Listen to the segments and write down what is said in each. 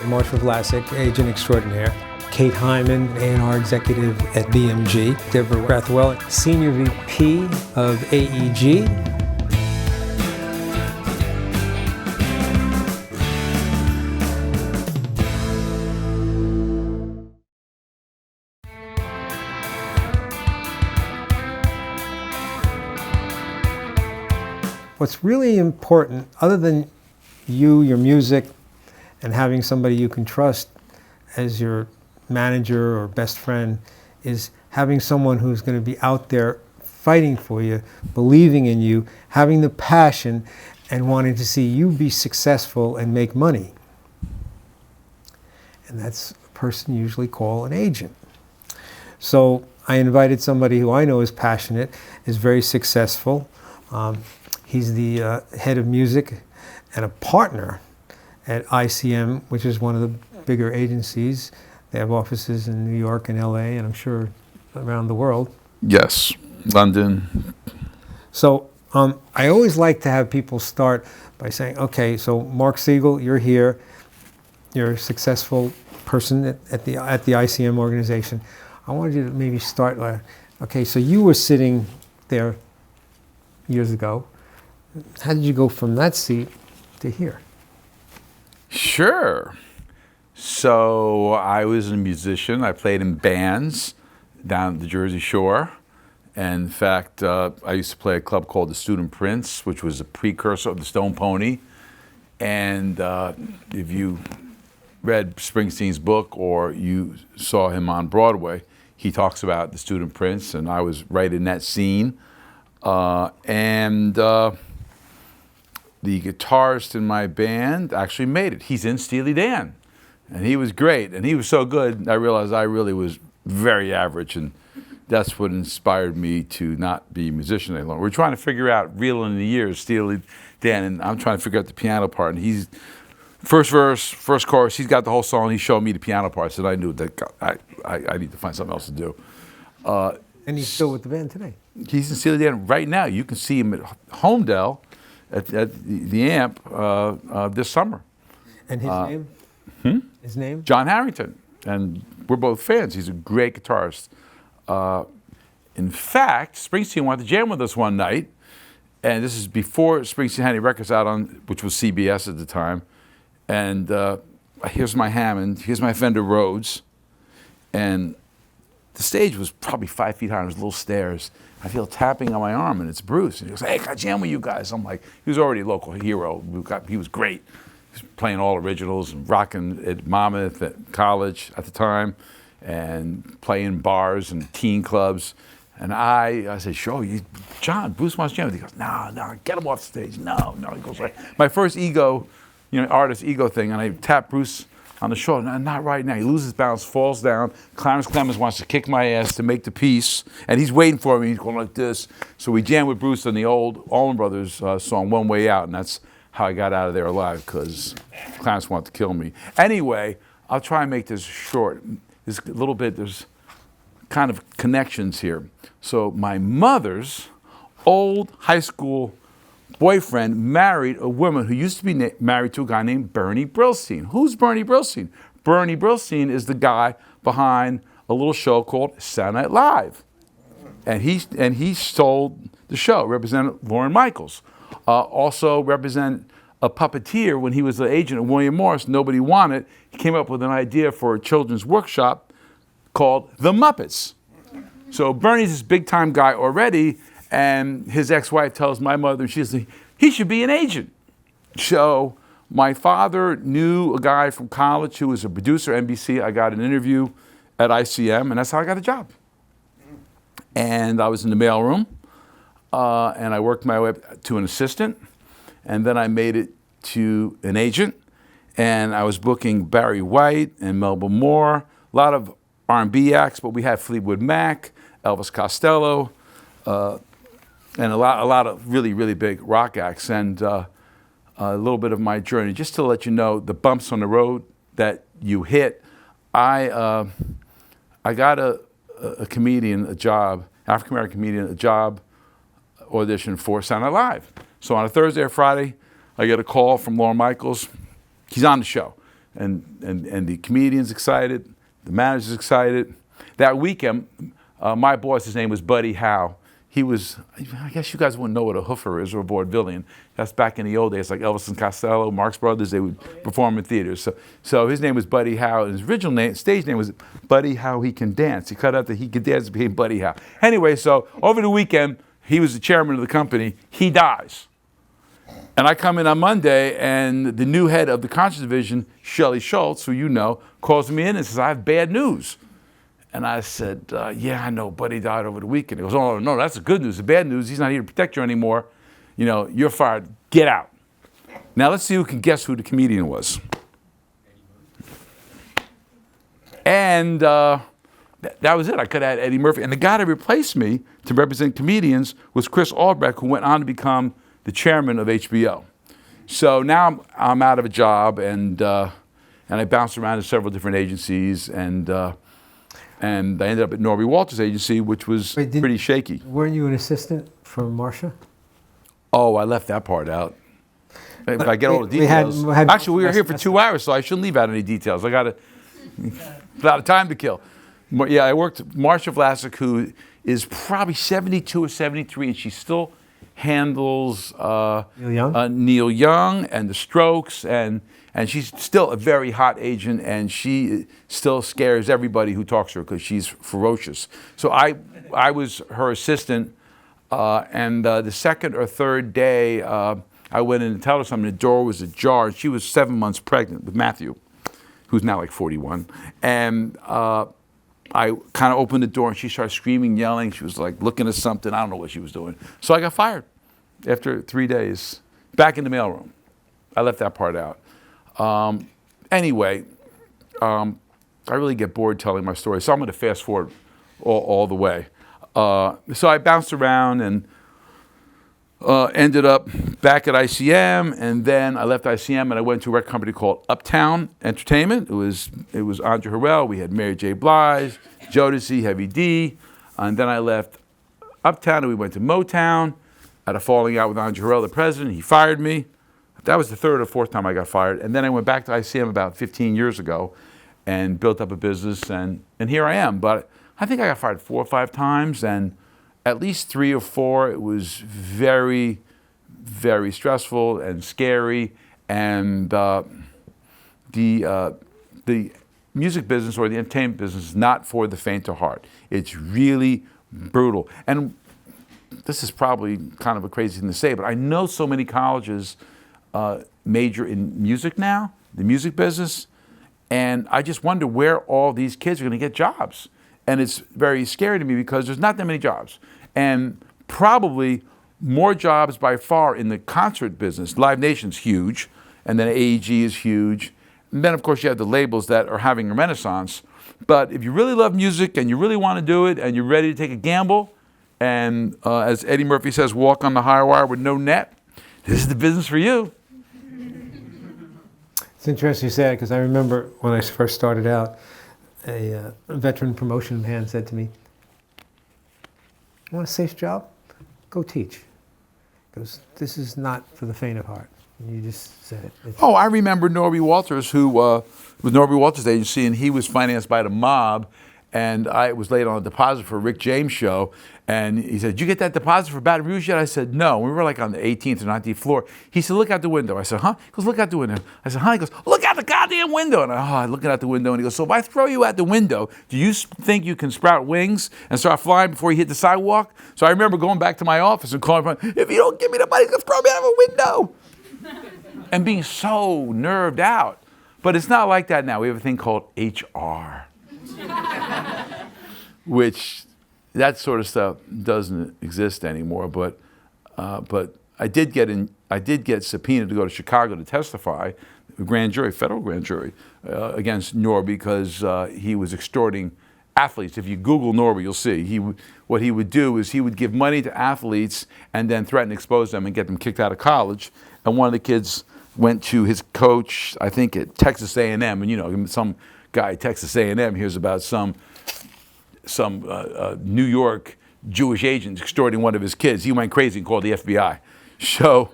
Marshall Vlasic, agent extraordinaire. Kate Hyman, A&R executive at BMG. Deborah Rathwell, senior VP of AEG. What's really important, other than you, your music, and having somebody you can trust as your manager or best friend, is having someone who's going to be out there fighting for you, believing in you, having the passion, and wanting to see you be successful and make money. And that's a person you usually call an agent. So I invited somebody who I know is passionate, is very successful. He's the head of music and a partner at ICM, which is one of the bigger agencies. They have offices in New York and LA, and I'm sure around the world. Yes, London. So I always like to have people start by saying, okay, so Mark Siegel, you're here. You're a successful person at the ICM organization. I wanted you to maybe start like, okay, so you were sitting there years ago. How did you go from that seat to here? Sure. So I was a musician. I played in bands down at the Jersey Shore. And in fact, I used to play a club called the Student Prince, which was a precursor of the Stone Pony. And if you read Springsteen's book or you saw him on Broadway, he talks about the Student Prince, and I was right in that scene. The guitarist in my band actually made it. He's in Steely Dan. And he was great. And he was so good, I realized I really was very average. And that's what inspired me to not be a musician any longer. We're trying to figure out, reeling in the years, Steely Dan, and I'm trying to figure out the piano part. And he's, first verse, first chorus, he's got the whole song. He showed me the piano parts, and I knew that I need to find something else to do. And he's still with the band today. He's in Steely Dan right now. You can see him at Homedale at the Amp this summer. And his name? His name? John Harrington. And we're both fans. He's a great guitarist. In fact, Springsteen wanted to jam with us one night. And this is before Springsteen had any records out on, which was CBS at the time. And here's my Hammond, here's my Fender Rhodes. And the stage was probably 5 feet high, and there's little stairs. I feel tapping on my arm, and it's Bruce. And he goes, hey, can I jam with you guys? I'm like, he was already a local hero. He was great. He was playing all originals and rocking at Monmouth at college at the time and playing bars and teen clubs. And I said, sure, John, Bruce wants to jam with you. He goes, no, get him off the stage. No. He goes, right. My first ego, artist ego thing, and I tapped Bruce on the shoulder. No, not right now. He loses balance, falls down. Clarence Clemens wants to kick my ass to make the piece, and he's waiting for me. He's going like this. So we jammed with Bruce on the old Allman Brothers song, One Way Out, and that's how I got out of there alive, because Clarence wanted to kill me. Anyway, I'll try and make this short. There's kind of connections here. So my mother's old high school boyfriend married a woman who used to be married to a guy named Bernie Brillstein. Who's Bernie Brillstein? Bernie Brillstein is the guy behind a little show called Saturday Night Live. And he sold the show, represented Lorne Michaels. Also represented a puppeteer when he was the agent of William Morris. Nobody wanted. He came up with an idea for a children's workshop called The Muppets. So Bernie's this big time guy already, and his ex-wife tells my mother, she says, he should be an agent. So my father knew a guy from college who was a producer at NBC. I got an interview at ICM, and that's how I got a job. And I was in the mailroom, and I worked my way up to an assistant, and then I made it to an agent, and I was booking Barry White and Melba Moore, a lot of R&B acts, but we had Fleetwood Mac, Elvis Costello, and a lot of really, really big rock acts, and a little bit of my journey. Just to let you know, the bumps on the road that you hit, I got a comedian a job, African-American comedian, a job audition for Saturday Night Live. So on a Thursday or Friday, I get a call from Lorne Michaels. He's on the show. and the comedian's excited, the manager's excited. That weekend, my boss, his name was Buddy Howe. He was, I guess you guys wouldn't know what a hoofer is or a vaudevillian. That's back in the old days, like Elvis and Costello, Marx Brothers, they would perform in theaters. So his name was Buddy Howe, and his original name, stage name was Buddy How He Can Dance. He cut out the He Can Dance and became Buddy Howe. Anyway, so over the weekend, he was the chairman of the company. He dies. And I come in on Monday, and the new head of the conscience division, Shelley Schultz, who you know, calls me in and says, I have bad news. And I said, yeah, I know, Buddy died over the weekend. He goes, oh, no, that's the good news. The bad news, he's not here to protect you anymore. You know, you're fired. Get out. Now let's see who can guess who the comedian was. And that was it. I could have had Eddie Murphy. And the guy that replaced me to represent comedians was Chris Albrecht, who went on to become the chairman of HBO. So now I'm out of a job, and I bounced around to several different agencies, and I ended up at Norby Walters' agency, which was pretty shaky. Weren't you an assistant for Marcia? Oh, I left that part out. If I get all the details. Actually, we were here for 2 hours, so I shouldn't leave out any details. I got a lot of time to kill. Yeah, I worked with Marcia Vlasic, who is probably 72 or 73, and she still handles Neil Young and the Strokes, and she's still a very hot agent, and she still scares everybody who talks to her because she's ferocious. So I was her assistant, and the second or third day, I went in to tell her something. The door was ajar, and she was 7 months pregnant with Matthew, who's now like 41. And I kind of opened the door, and she started screaming, yelling. She was like looking at something. I don't know what she was doing. So I got fired after 3 days, back in the mailroom. I left that part out. Anyway, I really get bored telling my story, so I'm going to fast forward all the way. So I bounced around and ended up back at ICM, and then I left ICM and I went to a record company called Uptown Entertainment. It was Andre Harrell. We had Mary J. Blige, Jodeci, Heavy D, and then I left Uptown and we went to Motown. I had a falling out with Andre Harrell, the president. He fired me. That was the third or fourth time I got fired. And then I went back to ICM about 15 years ago and built up a business, and here I am. But I think I got fired 4 or 5 times, and at least 3 or 4, it was very, very stressful and scary. And the music business or the entertainment business is not for the faint of heart. It's really brutal. And this is probably kind of a crazy thing to say, but I know so many colleges major in music now, the music business, and I just wonder where all these kids are going to get jobs. And it's very scary to me because there's not that many jobs. And probably more jobs by far in the concert business. Live Nation's huge, and then AEG is huge. And then, of course, you have the labels that are having a renaissance. But if you really love music and you really want to do it and you're ready to take a gamble, and as Eddie Murphy says, walk on the high wire with no net, this is the business for you. It's interesting you say that, because I remember when I first started out, a veteran promotion man said to me, "You want a safe job? Go teach." Because this is not for the faint of heart. And you just said it. Oh, I remember Norby Walters, who was Norby Walters' agency, and he was financed by the mob. And I was late on a deposit for a Rick James show. And he said, "Did you get that deposit for Baton Rouge yet?" I said, "No." We were like on the 18th or 19th floor. He said, "Look out the window." I said, "Huh?" He goes, "Look out the window." I said, "Huh?" He goes, "Look out the goddamn window." And I'm looking out the window. And he goes, "So if I throw you out the window, do you think you can sprout wings and start flying before you hit the sidewalk?" So I remember going back to my office and calling, "If you don't give me the money, you can throw me out of a window." And being so nerved out. But it's not like that now. We have a thing called HR. Which that sort of stuff doesn't exist anymore. But I did get subpoenaed to go to Chicago to testify, grand jury, federal grand jury, against Norby because he was extorting athletes. If you Google Norby, you'll see what he would do is he would give money to athletes and then threaten to expose them and get them kicked out of college. And one of the kids went to his coach, I think at Texas A&M, and you know, some guy at Texas A&M hears about some New York Jewish agent extorting one of his kids. He went crazy and called the FBI. So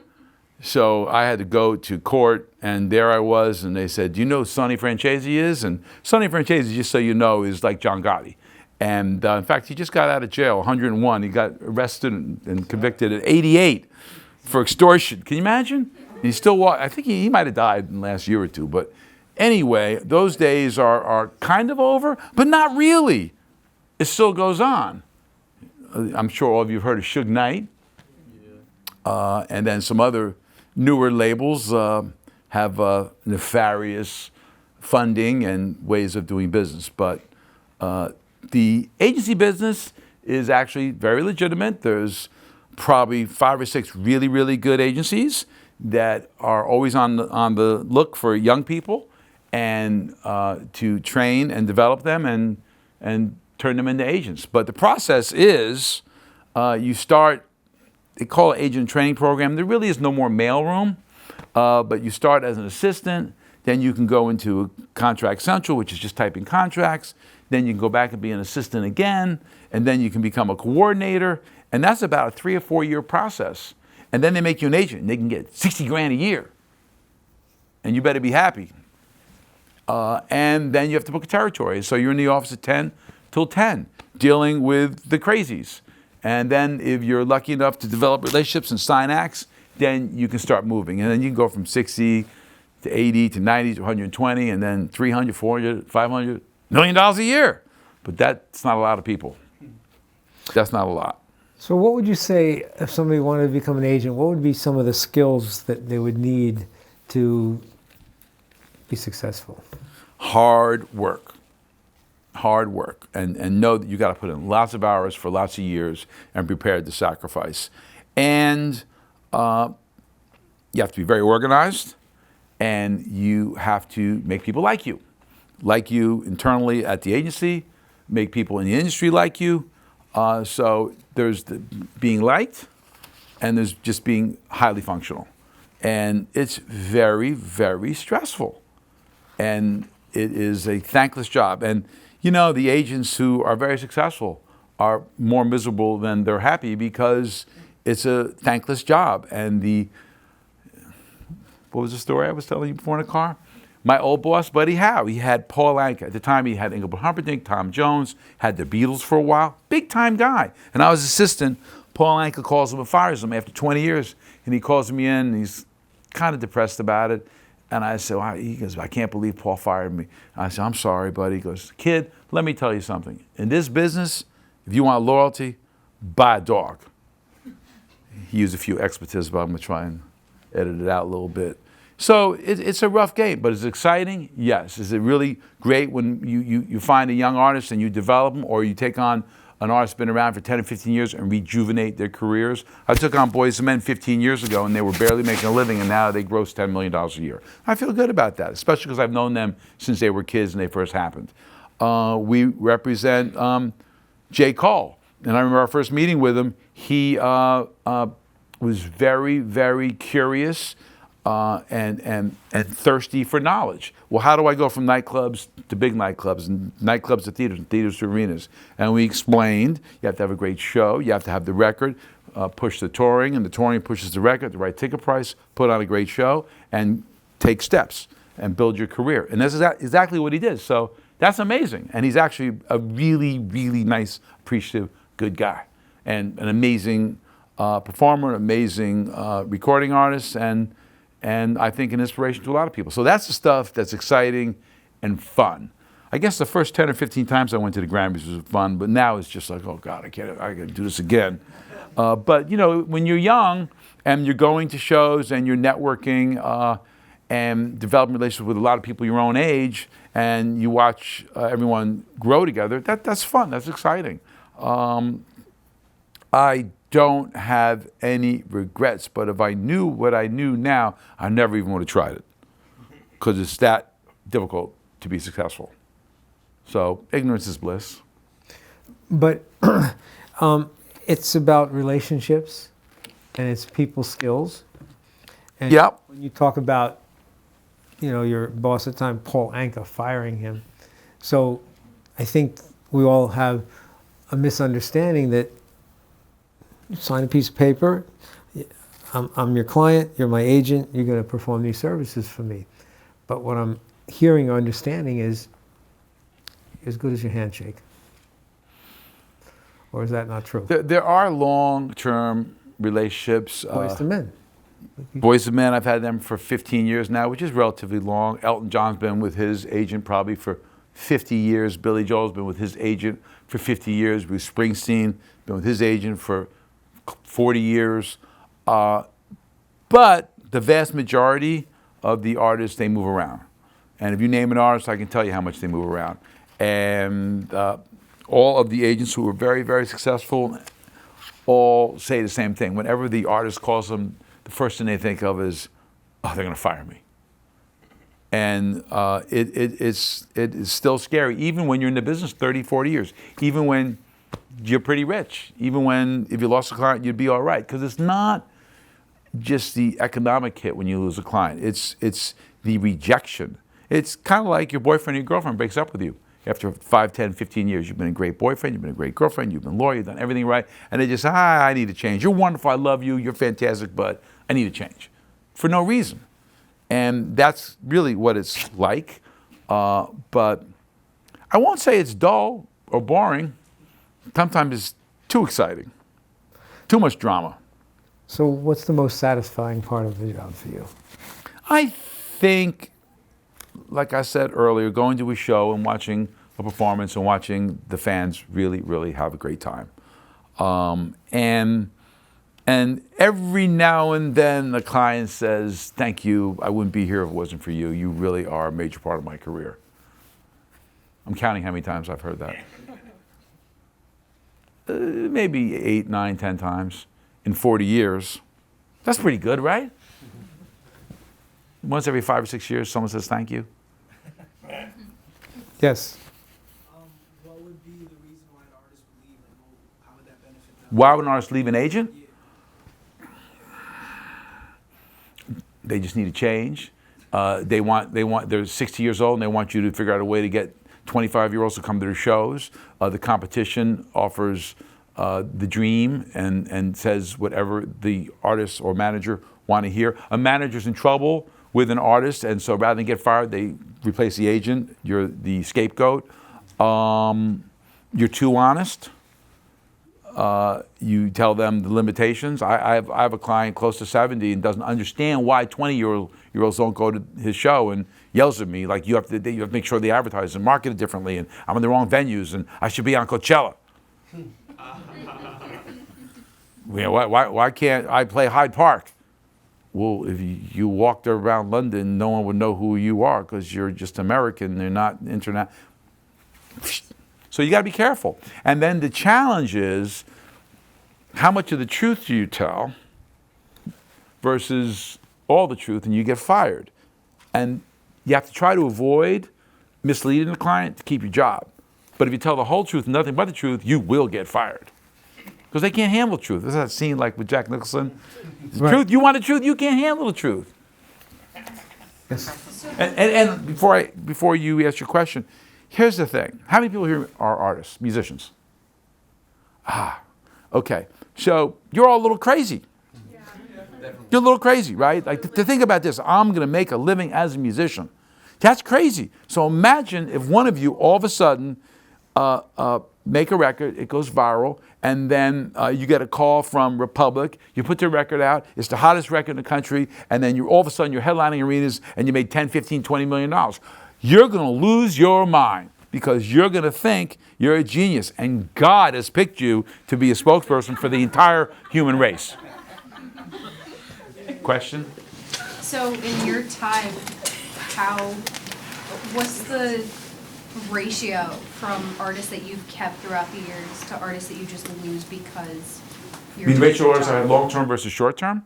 So I had to go to court, and there I was, and they said, "Do you know who Sonny Francese is?" And Sonny Francese, just so you know, is like John Gotti. And in fact, he just got out of jail, 101. He got arrested and convicted at 88 for extortion. Can you imagine? And he still I think he might have died in the last year or two. But anyway, those days are kind of over, but not really. It still goes on. I'm sure all of you have heard of Suge Knight. And then some other newer labels have nefarious funding and ways of doing business. But the agency business is actually very legitimate. There's probably 5 or 6 really, really good agencies that are always on the look for young people and to train and develop them and turn them into agents. But the process is you start. They call it agent training program. There really is no more mailroom, but you start as an assistant, then you can go into Contract Central, which is just typing contracts, then you can go back and be an assistant again, and then you can become a coordinator, and that's about a 3 or 4 year process. And then they make you an agent, and they can get 60 grand a year, and you better be happy. And then you have to book a territory. So you're in the office at 10 till 10, dealing with the crazies. And then if you're lucky enough to develop relationships and sign acts, then you can start moving. And then you can go from 60 to 80 to 90 to 120, and then 300, 400, 500, $1 million a year. But that's not a lot of people. That's not a lot. So what would you say if somebody wanted to become an agent? What would be some of the skills that they would need to be successful? Hard work. Hard work, and know that you got to put in lots of hours for lots of years and prepared to sacrifice. And you have to be very organized, and you have to make people like you internally at the agency, make people in the industry like you. So there's the being liked, and there's just being highly functional. And it's very, very stressful. And it is a thankless job. And you know, the agents who are very successful are more miserable than they're happy because it's a thankless job. And what was the story I was telling you before in the car? My old boss, Buddy Howe, he had Paul Anka. At the time, he had Engelbert Humperdinck, Tom Jones, had the Beatles for a while. Big time guy. And I was assistant. Paul Anka calls him and fires him after 20 years. And he calls me in, and he's kind of depressed about it. And I said, well, he goes, I can't believe Paul fired me. I said, I'm sorry, buddy. He goes, kid, let me tell you something. In this business, if you want loyalty, buy a dog. He used a few expletives, but I'm going to try and edit it out a little bit. So it's a rough game, but is it exciting? Yes. Is it really great when you find a young artist and you develop them, or you take on an artist that's been around for 10 or 15 years and rejuvenate their careers? I took on Boys and Men 15 years ago, and they were barely making a living, and now they gross $10 million a year. I feel good about that, especially because I've known them since they were kids and they first happened. We represent J. Cole, and I remember our first meeting with him. He was very, very curious and thirsty for knowledge. Well, how do I go from nightclubs to big nightclubs, and nightclubs to theaters, and theaters to arenas? And we explained, you have to have a great show, you have to have the record, push the touring, and the touring pushes the record, the right ticket price, put on a great show, and take steps and build your career. And this is exactly what he did. So that's amazing. And he's actually a really, really nice, appreciative, good guy, and an amazing performer, an amazing recording artist, and I think an inspiration to a lot of people. So that's the stuff that's exciting and fun. I guess the first 10 or 15 times I went to the Grammys was fun, but now it's just like, oh God, I gotta do this again. But you know, when you're young and you're going to shows and you're networking and developing relationships with a lot of people your own age, and you watch everyone grow together, that's fun, that's exciting. I don't have any regrets, but if I knew what I knew now, I never even would have tried it, because it's that difficult to be successful. So ignorance is bliss. But it's about relationships, and it's people skills. And Yep. when you talk about, you know, your boss at the time, Paul Anka, firing him, so I think we all have a misunderstanding that you sign a piece of paper, I'm your client, you're my agent, you're going to perform these services for me. But what I'm hearing or understanding is as good as your handshake. Or is that not true? There are long-term relationships. Boys to men. Boys to men, I've had them for 15 years now, which is relatively long. Elton John's been with his agent probably for 50 years. Billy Joel's been with his agent for 50 years. Bruce Springsteen been with his agent for 40 years. But the vast majority of the artists, they move around. And if you name an artist, I can tell you how much they move around. And all of the agents who are very, very successful all say the same thing. Whenever the artist calls them, the first thing they think of is, oh, they're going to fire me. And it is still scary, even when you're in the business 30, 40 years, even when you're pretty rich, even when if you lost a client, you'd be all right. Because it's not just the economic hit when you lose a client. It's the rejection. It's kind of like your boyfriend or your girlfriend breaks up with you. After 5, 10, 15 years, you've been a great boyfriend, you've been a great girlfriend, you've been loyal, you've done everything right, and they just say, I need to change. You're wonderful, I love you, you're fantastic, but I need to change. For no reason. And that's really what it's like. But I won't say it's dull or boring. Sometimes it's too exciting, too much drama. So what's the most satisfying part of the job for you? I think, like I said earlier, going to a show and watching a performance and watching the fans really, really have a great time. And every now and then the client says, thank you, I wouldn't be here if it wasn't for you. You really are a major part of my career. I'm counting how many times I've heard that. Maybe 8, 9, 10 times in 40 years. That's pretty good, right? Once every 5 or 6 years, someone says thank you. Yes. What would be the reason why an artist would leave? Like, how would that benefit them? Why would an artist leave an agent? They just need to change. They're 60 years old and they want you to figure out a way to get 25-year-olds to come to their shows. The competition offers the dream and says whatever the artist or manager want to hear. A manager's in trouble with an artist, and so rather than get fired, they replace the agent. You're the scapegoat. You're too honest. You tell them the limitations. I have a client close to 70 and doesn't understand why 20-year-olds don't go to his show and yells at me like you have to make sure they advertise and market it differently, and I'm in the wrong venues and I should be on Coachella. Why can't I play Hyde Park? Well, if you walked around London, no one would know who you are because you're just American. They're not internet. So you got to be careful. And then the challenge is, how much of the truth do you tell versus all the truth, and you get fired. And you have to try to avoid misleading the client to keep your job. But if you tell the whole truth and nothing but the truth, you will get fired. Because they can't handle truth. This is that scene like with Jack Nicholson. Right. Truth, you want the truth, you can't handle the truth. Yes. And before you ask your question, here's the thing. How many people here are artists, musicians? Okay. So you're all a little crazy. Yeah. You're a little crazy, right? Like to think about this, I'm going to make a living as a musician. That's crazy. So imagine if one of you all of a sudden make a record, it goes viral, and then you get a call from Republic, you put the record out, it's the hottest record in the country, and then all of a sudden you're headlining arenas and you made $10, $15, $20 million. You're going to lose your mind because you're going to think you're a genius, and God has picked you to be a spokesperson for the entire human race. Question? So in your time, what's the ratio from artists that you've kept throughout the years to artists that you just lose because you're... The ratio artists are long-term versus short-term?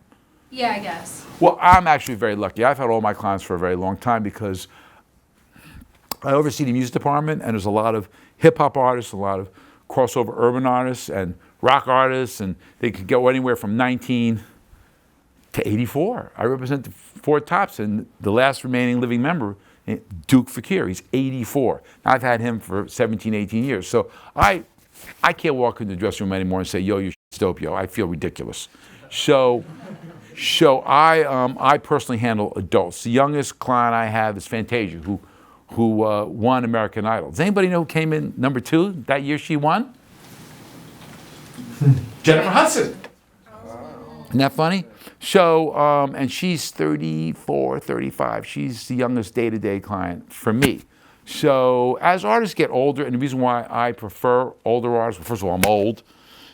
Yeah, I guess. Well, I'm actually very lucky. I've had all my clients for a very long time because I oversee the music department, and there's a lot of hip-hop artists, a lot of crossover urban artists, and rock artists, and they could go anywhere from 19 to 84. I represent the four tops, and the last remaining living member, Duke Fakir, he's 84. Now, I've had him for 17, 18 years. So I can't walk into the dressing room anymore and say, yo, your shit's dope, yo. I feel ridiculous. So So I personally handle adults. The youngest client I have is Fantasia, who won American Idol. Does anybody know who came in number 2 that year she won? Jennifer Hudson. Isn't that funny? So, and she's 34, 35. She's the youngest day-to-day client for me. So as artists get older, and the reason why I prefer older artists, well, first of all, I'm old,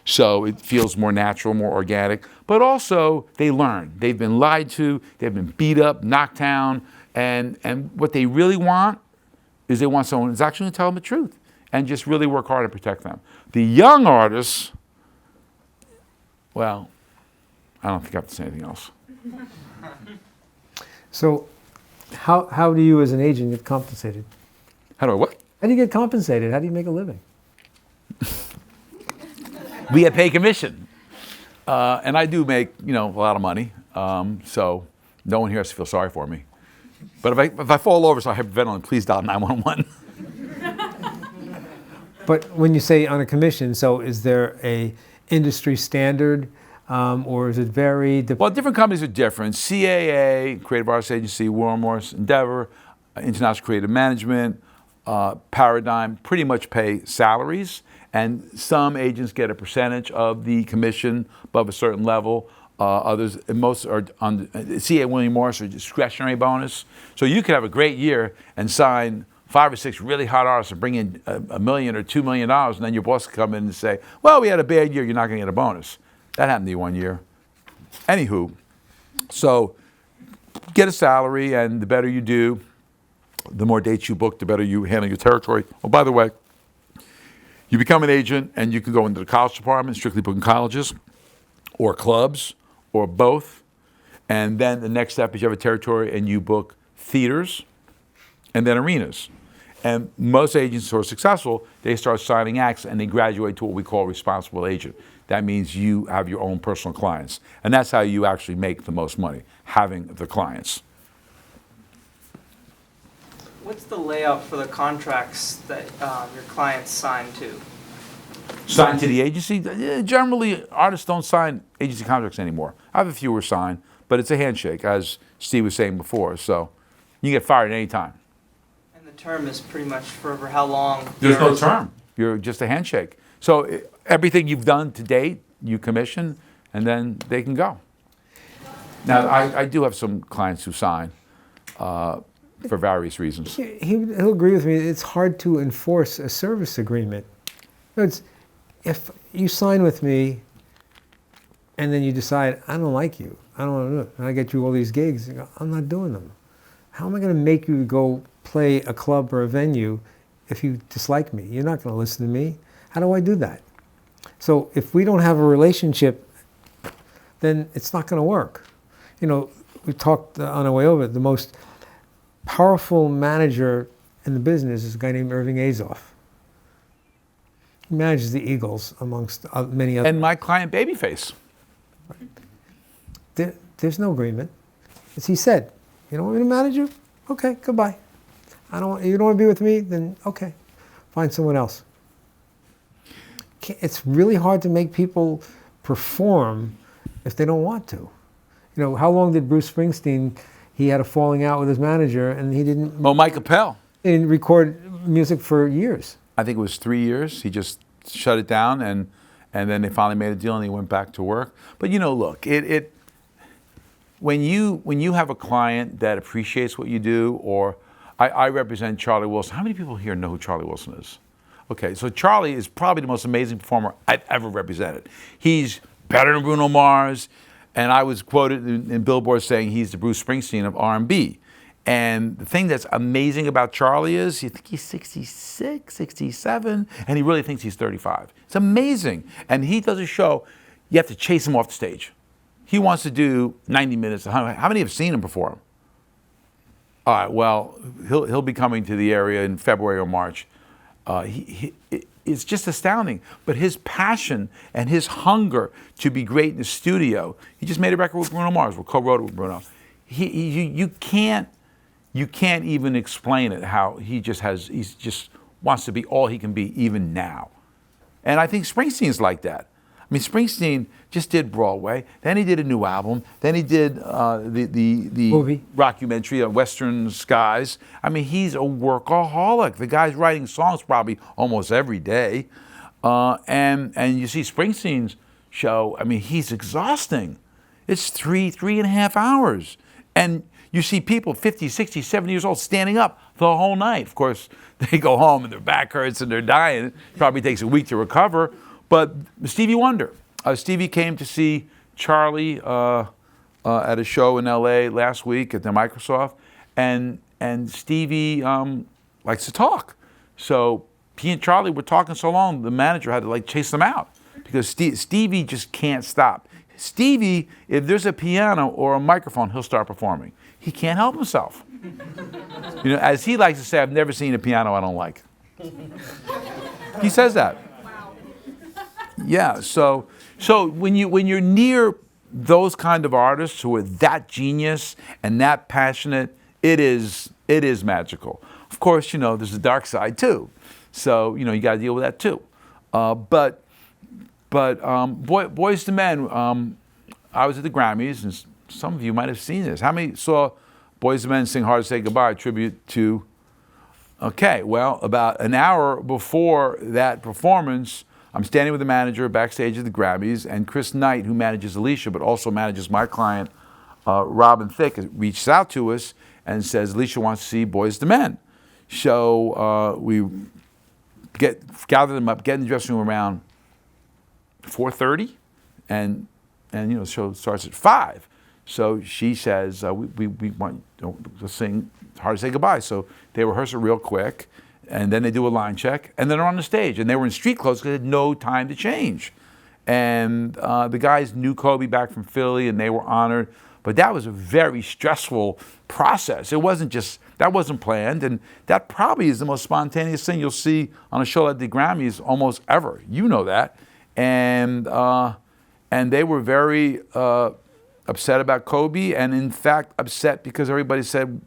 so it feels more natural, more organic, but also they learn. They've been lied to, they've been beat up, knocked down, and what they really want is they want someone who's actually going to tell them the truth and just really work hard to protect them. The young artists, well, I don't think I have to say anything else. So how do you as an agent get compensated? How do I what? How do you get compensated? How do you make a living? We get paid commission. And I do make, a lot of money. So no one here has to feel sorry for me. But if I fall over, so I have hyperventilating, please dial 911. But when you say on a commission, so is there a industry standard, or is it vary? Well, different companies are different. CAA, Creative Arts Agency, Warren Morris Endeavor, International Creative Management, Paradigm, pretty much pay salaries. And some agents get a percentage of the commission above a certain level. Others, and most are on CA William Morris are discretionary bonus. So you could have a great year and sign 5 or 6 really hot artists and bring in $1 million or $2 million, and then your boss could come in and say, well, we had a bad year, you're not going to get a bonus. That happened to you one year. Anywho, so get a salary, and the better you do, the more dates you book, the better you handle your territory. Oh, by the way, you become an agent, and you can go into the college department, strictly booking colleges, or clubs, or both. And then the next step is you have a territory and you book theaters and then arenas. And most agents who are successful, they start signing acts and they graduate to what we call responsible agent. That means you have your own personal clients. And that's how you actually make the most money, having the clients. What's the layout for the contracts that your clients sign to? Signed to the agency? Generally, artists don't sign agency contracts anymore. I have a few who are signed, but it's a handshake, as Steve was saying before. So you get fired at any time. And the term is pretty much for how long? There's no term. You're just a handshake. So everything you've done to date, you commission, and then they can go. Now, I do have some clients who sign for various reasons. He'll agree with me. It's hard to enforce a service agreement. If you sign with me and then you decide, I don't like you, I don't want to do it, and I get you all these gigs, you go, I'm not doing them. How am I going to make you go play a club or a venue if you dislike me? You're not going to listen to me. How do I do that? So if we don't have a relationship, then it's not going to work. We talked on our way over, the most powerful manager in the business is a guy named Irving Azoff. He manages the Eagles amongst many other. And my client, Babyface. There's no agreement. As he said, you don't want me to manage you? Okay, goodbye. You don't want to be with me? Then okay, find someone else. It's really hard to make people perform if they don't want to. How long did Bruce Springsteen? He had a falling out with his manager, and he didn't. Well, Mike Appel. He didn't record music for years. I think it was 3 years. He just shut it down, and then they finally made a deal, and he went back to work. But look, when you have a client that appreciates what you do, or I represent Charlie Wilson. How many people here know who Charlie Wilson is? Okay, so Charlie is probably the most amazing performer I've ever represented. He's better than Bruno Mars, and I was quoted in Billboard saying he's the Bruce Springsteen of R&B. And the thing that's amazing about Charlie is you think he's 66, 67, and he really thinks he's 35. It's amazing. And he does a show, you have to chase him off the stage. He wants to do 90 minutes. How many have seen him perform? All right, well, he'll be coming to the area in February or March. It's just astounding. But his passion and his hunger to be great in the studio, he just made a record with Bruno Mars. We co-wrote it with Bruno. You can't even explain it, how he just wants to be all he can be even now. And I think Springsteen's like that. I mean, Springsteen just did Broadway, then he did a new album, then he did the Movie. rockumentary, Western Skies. I mean, he's a workaholic. The guy's writing songs probably almost every day. And you see Springsteen's show, I mean, he's exhausting. It's 3.5 hours. And you see people 50, 60, 70 years old standing up the whole night. Of course, they go home and their back hurts and they're dying. It probably takes a week to recover. But Stevie Wonder. Stevie came to see Charlie at a show in L.A. last week at the Microsoft. And Stevie likes to talk. So he and Charlie were talking so long, the manager had to chase them out because Stevie just can't stop. Stevie, if there's a piano or a microphone, he'll start performing. He can't help himself. As he likes to say, I've never seen a piano I don't like. He says that. Wow. Yeah, so when you're near those kind of artists who are that genius and that passionate, it is magical. Of course, there's a dark side too. So, you got to deal with that too. But Boys to Men, I was at the Grammys, and some of you might have seen this. How many saw Boys to Men sing Hard to Say Goodbye, a tribute to... Okay, well, about an hour before that performance, I'm standing with the manager backstage at the Grammys, and Chris Knight, who manages Alicia, but also manages my client, Robin Thicke, reaches out to us and says, Alicia wants to see Boys to Men. So we gather them up, get in the dressing room around 4:30, and the show starts at 5. So she says, we want to sing Hard to Say Goodbye. So they rehearse it real quick, and then they do a line check, and then they're on the stage. And they were in street clothes because they had no time to change. And the guys knew Kobe back from Philly, and they were honored. But that was a very stressful process. That wasn't planned, and that probably is the most spontaneous thing you'll see on a show like the Grammys almost ever. You know that. And they were very upset about Kobe, and in fact upset because everybody said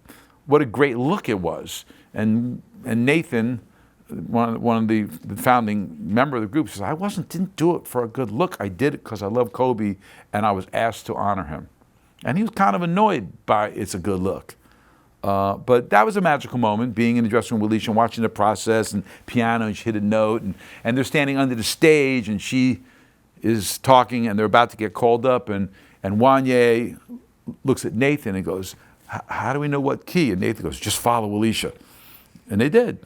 what a great look it was. And Nathan, one of the founding member of the group, says, I didn't do it for a good look. I did it because I love Kobe, and I was asked to honor him. And he was kind of annoyed by it's a good look. But that was a magical moment, being in the dressing room with Alicia and watching the process, and piano, and she hit a note, and they're standing under the stage, and she is talking, and they're about to get called up, and Wanye looks at Nathan and goes, how do we know what key? And Nathan goes, just follow Alicia. And they did.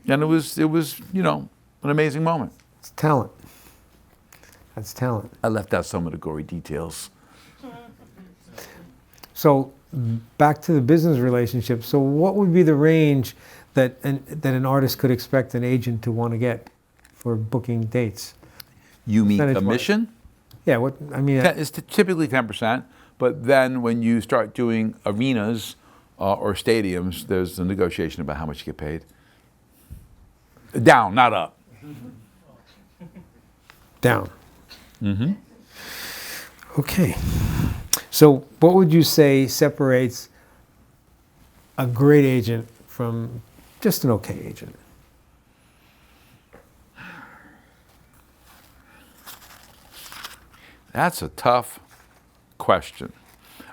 And it was an amazing moment. It's talent. That's talent. I left out some of the gory details. So back to the business relationship. So what would be the range that an artist could expect an agent to want to get for booking dates? You mean Percentage-wise. commission? Yeah, It's typically 10%, but then when you start doing arenas or stadiums, there's a negotiation about how much you get paid. Down, not up. down. Mm-hmm. Okay. So what would you say separates a great agent from just an okay agent? That's a tough question.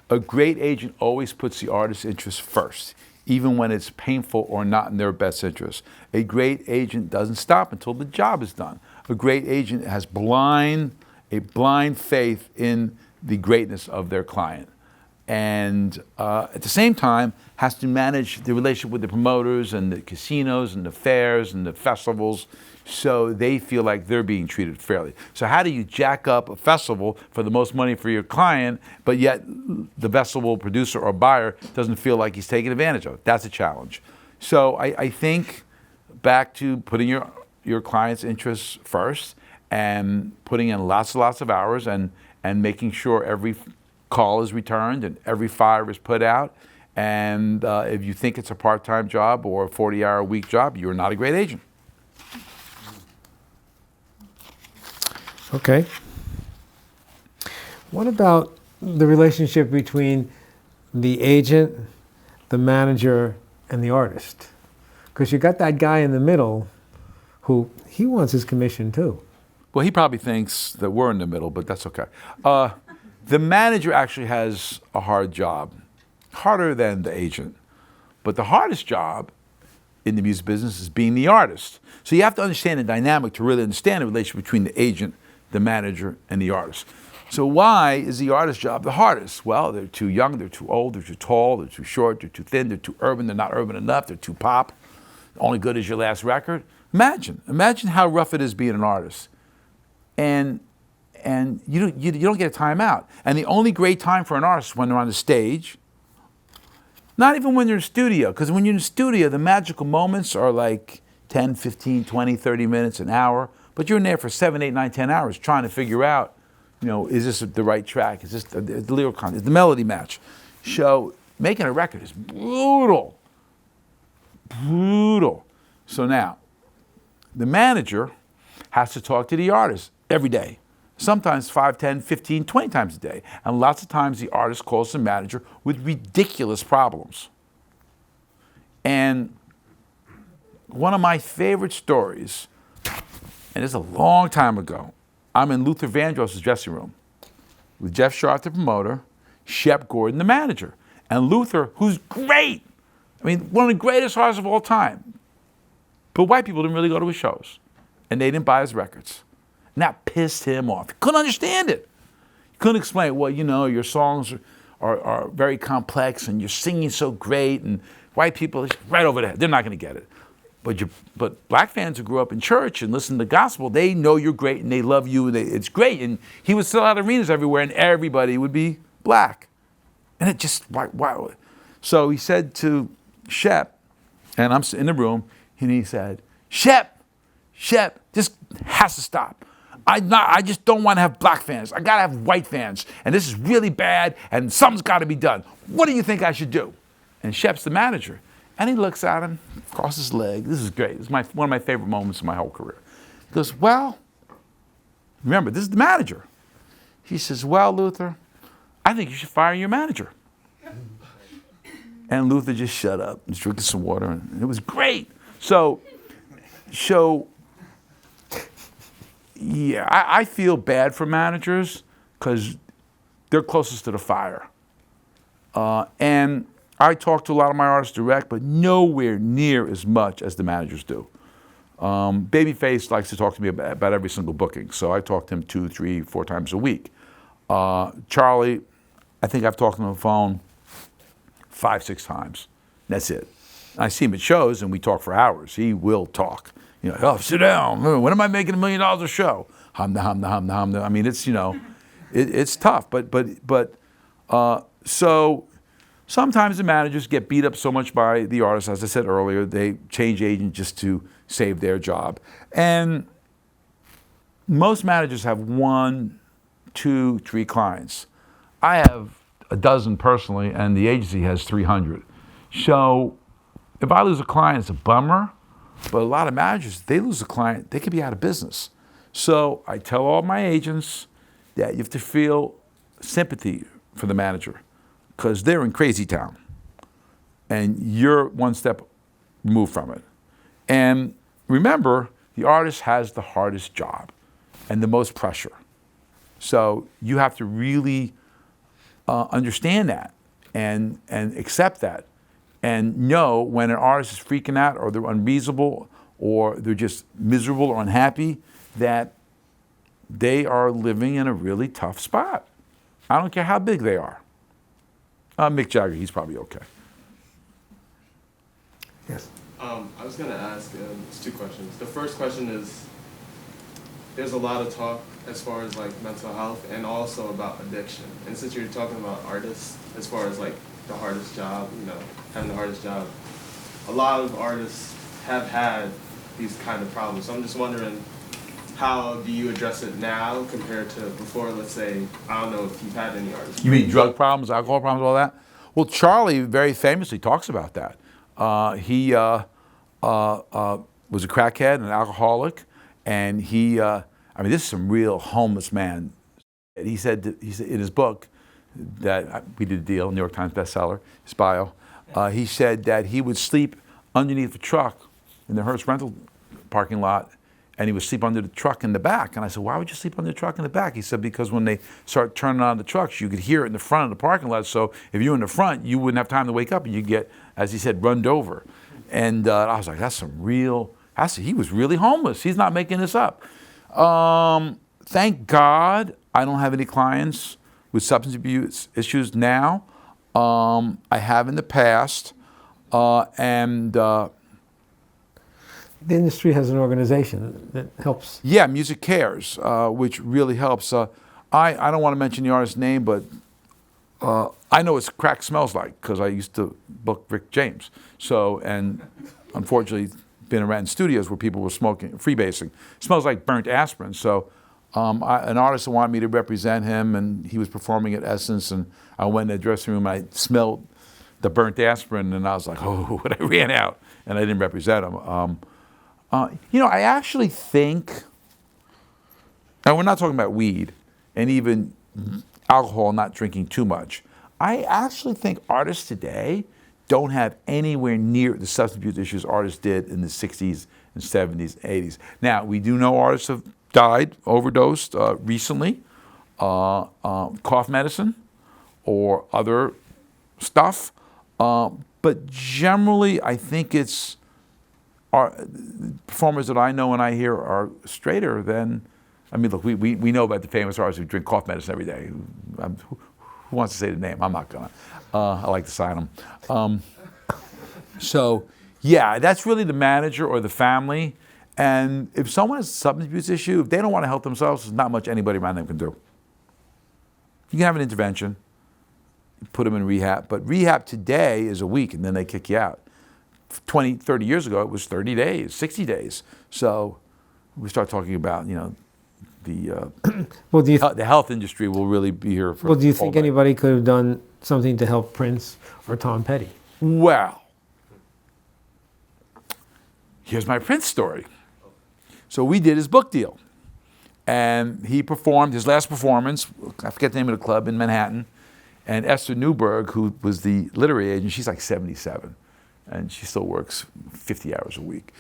A great agent always puts the artist's interest first, even when it's painful or not in their best interest. A great agent doesn't stop until the job is done. A great agent has a blind faith in the greatness of their client. And at the same time, has to manage the relationship with the promoters and the casinos and the fairs and the festivals so they feel like they're being treated fairly. So how do you jack up a festival for the most money for your client, but yet the festival producer or buyer doesn't feel like he's taken advantage of? That's a challenge. So I think back to putting your client's interests first and putting in lots and lots of hours and making sure every call is returned and every fire is put out. And if you think it's a part-time job or a 40-hour-a-week job, you're not a great agent. Okay. What about the relationship between the agent, the manager, and the artist? Because you got that guy in the middle who he wants his commission too. Well, he probably thinks that we're in the middle, but that's okay. The manager actually has a hard job, harder than the agent. But the hardest job in the music business is being the artist. So you have to understand the dynamic to really understand the relationship between the agent, the manager, and the artist. So why is the artist job the hardest? Well, they're too young, they're too old, they're too tall, they're too short, they're too thin, they're too urban, they're not urban enough, they're too pop. Only good is your last record. Imagine how rough it is being an artist. And you don't get a time out. And the only great time for an artist is when they're on the stage. Not even when you're in studio, because when you're in studio, the magical moments are like 10, 15, 20, 30 minutes, an hour. But you're in there for 7, 8, 9, 10 hours trying to figure out, is this the right track? Is this the lyrical content? Is the melody match? So making a record is brutal. Brutal. So now, the manager has to talk to the artist every day. Sometimes 5, 10, 15, 20 times a day. And lots of times the artist calls the manager with ridiculous problems. And one of my favorite stories, and it's a long time ago, I'm in Luther Vandross's dressing room with Jeff Sharp, the promoter, Shep Gordon, the manager. And Luther, who's great, one of the greatest artists of all time. But white people didn't really go to his shows. And they didn't buy his records. And that pissed him off. He couldn't understand it. He couldn't explain, well, your songs are very complex and you're singing so great, and white people, right over there, they're not going to get it. But black fans who grew up in church and listen to the gospel, they know you're great and they love you and it's great. And he would sell out arenas everywhere and everybody would be black. And it just, wow. So he said to Shep, and I'm in the room, and he said, Shep, this has to stop. I just don't want to have black fans. I got to have white fans. And this is really bad, and something's got to be done. What do you think I should do? And Shep's the manager. And he looks at him, crosses his leg. This is great. This is one of my favorite moments in my whole career. He goes, well, remember, this is the manager. He says, well, Luther, I think you should fire your manager. And Luther just shut up and was drinking some water. And it was great. So yeah, I feel bad for managers because they're closest to the fire. And I talk to a lot of my artists direct, but nowhere near as much as the managers do. Babyface likes to talk to me about every single booking, so I talk to him 2, 3, 4 times a week. Charlie, I think I've talked to him on the phone 5, 6 times. That's it. I see him at shows and we talk for hours. He will talk. Oh, sit down. When am I making $1 million a show? Hamna. It's tough. But so sometimes the managers get beat up so much by the artists, as I said earlier, they change agent just to save their job. And most managers have 1, 2, 3 clients. I have a dozen personally, and the agency has 300. So if I lose a client, it's a bummer. But a lot of managers, they lose a client, they could be out of business. So I tell all my agents that you have to feel sympathy for the manager because they're in crazy town and you're one step removed from it. And remember, the artist has the hardest job and the most pressure. So you have to really understand that and accept that. And know when an artist is freaking out or they're unreasonable or they're just miserable or unhappy that they are living in a really tough spot. I don't care how big they are. Mick Jagger, he's probably okay. Yes. I was going to ask, it's 2 questions. The first question is, there's a lot of talk as far as mental health and also about addiction. And since you're talking about artists, as far as the hardest job, having the hardest job, a lot of artists have had these kind of problems. So I'm just wondering, how do you address it now compared to before? Let's say, I don't know if you've had any artists. You mean drug problems, alcohol problems, all that? Well, Charlie very famously talks about that. He was a crackhead and an alcoholic, and this is some real homeless man. He said in his book that we did a deal, New York Times bestseller, his bio. He said that he would sleep underneath a truck in the Hearst rental parking lot and he would sleep under the truck in the back. And I said, why would you sleep under the truck in the back? He said, because when they start turning on the trucks, you could hear it in the front of the parking lot. So if you were in the front, you wouldn't have time to wake up, and you'd get, as he said, runned over. And I was like, he was really homeless. He's not making this up. Thank God I don't have any clients with substance abuse issues now. I have in the past. The industry has an organization that helps. Yeah, Music Cares, which really helps. I don't want to mention the artist's name, but I know what crack smells like because I used to book Rick James. So, and unfortunately, been around studios where people were smoking, freebasing. Smells like burnt aspirin. So, an artist wanted me to represent him, and he was performing at Essence, and I went in the dressing room, and I smelled the burnt aspirin, and I was like, oh, but I ran out, and I didn't represent him. I actually think, and we're not talking about weed and even alcohol, not drinking too much. I actually think artists today don't have anywhere near the substance abuse issues artists did in the 60s and 70s, 80s. Now, we do know artists have died, overdosed recently, cough medicine or other stuff. But generally, I think it's performers that I know and I hear are straighter than, I mean, look, we know about the famous artists who drink cough medicine every day. Who wants to say the name? I'm not gonna. I like to sign them. So, yeah, that's really the manager or the family. And if someone has a substance abuse issue, if they don't want to help themselves, there's not much anybody around them can do. You can have an intervention, put them in rehab, but rehab today is a week and then they kick you out. 20, 30 years ago, it was 30 days, 60 days. So we start talking about, the health industry will really be here for. Well, do you think anybody could have done something to help Prince or Tom Petty? Well, here's my Prince story. So we did his book deal. And he performed his last performance, I forget the name of the club in Manhattan, and Esther Newberg, who was the literary agent, she's like 77, and she still works 50 hours a week.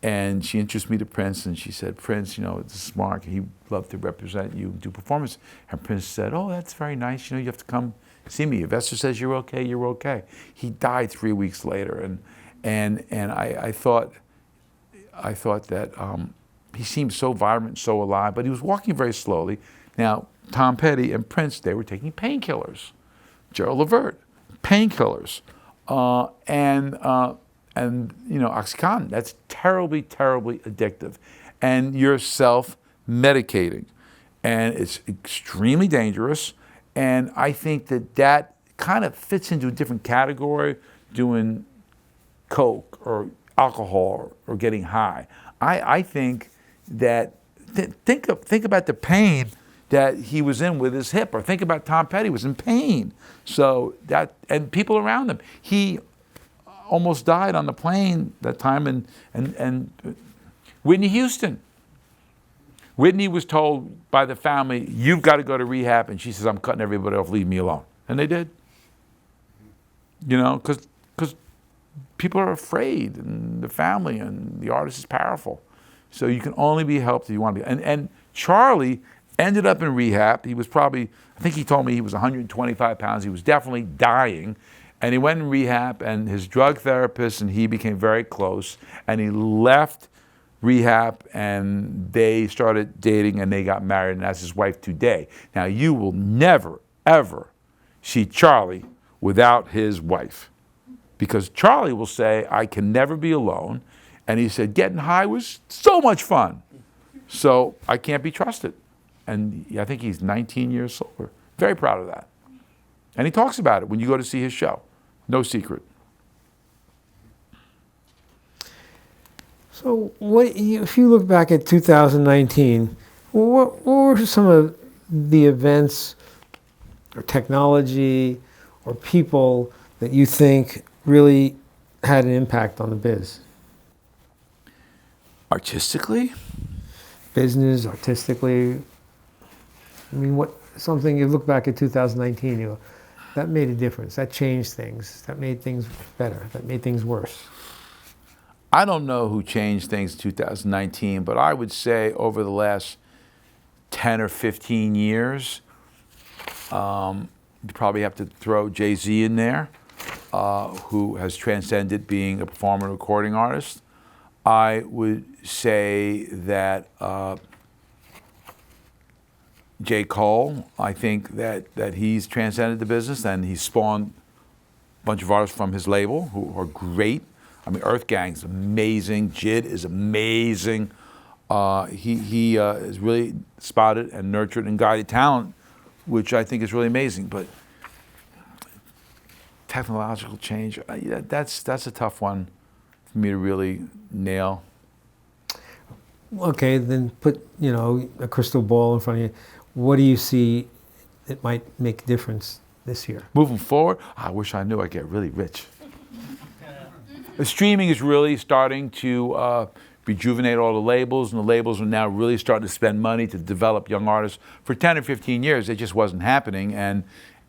And she introduced me to Prince, and she said, Prince, this is Mark, he'd love to represent you, do performance. And Prince said, oh, that's very nice, you have to come see me. If Esther says you're okay, you're okay. He died 3 weeks later, and I thought that he seemed so vibrant, so alive, but he was walking very slowly. Now, Tom Petty and Prince, they were taking painkillers. Gerald Levert, painkillers. And Oxycontin, that's terribly, terribly addictive. And you're self-medicating. And it's extremely dangerous. And I think that kind of fits into a different category, doing coke or alcohol or getting high. I think that, think about the pain that he was in with his hip, or think about Tom Petty was in pain. So and people around him. He almost died on the plane that time, and Whitney Houston. Whitney was told by the family, you've got to go to rehab, and she says, I'm cutting everybody off, leave me alone. And they did. Because people are afraid, and the family and the artist is powerful. So you can only be helped if you want to be. And Charlie ended up in rehab. He was probably, I think he told me he was 125 pounds. He was definitely dying. And he went in rehab, and his drug therapist and he became very close. And he left rehab, and they started dating, and they got married, and that's his wife today. Now, you will never, ever see Charlie without his wife. Because Charlie will say, I can never be alone. And he said, getting high was so much fun. So I can't be trusted. And I think he's 19 years sober. Very proud of that. And he talks about it when you go to see his show. No secret. So if you look back at 2019, what were some of the events or technology or people that you think really had an impact on the biz? Artistically? Business, artistically. I mean, something you look back at 2019, you go, that made a difference. That changed things. That made things better. That made things worse. I don't know who changed things in 2019, but I would say over the last 10 or 15 years, you probably have to throw Jay-Z in there, who has transcended being a performer and recording artist. I would say that J. Cole, I think that he's transcended the business and he's spawned a bunch of artists from his label who are great. I mean, Earth Gang's amazing. Jid is amazing. He has really spotted and nurtured and guided talent, which I think is really amazing. But technological change, that's a tough one for me to really nail. Okay, then put a crystal ball in front of you. What do you see that might make a difference this year? Moving forward, I wish I knew I'd get really rich. Streaming is really starting to rejuvenate all the labels, and the labels are now really starting to spend money to develop young artists. For 10 or 15 years, it just wasn't happening, and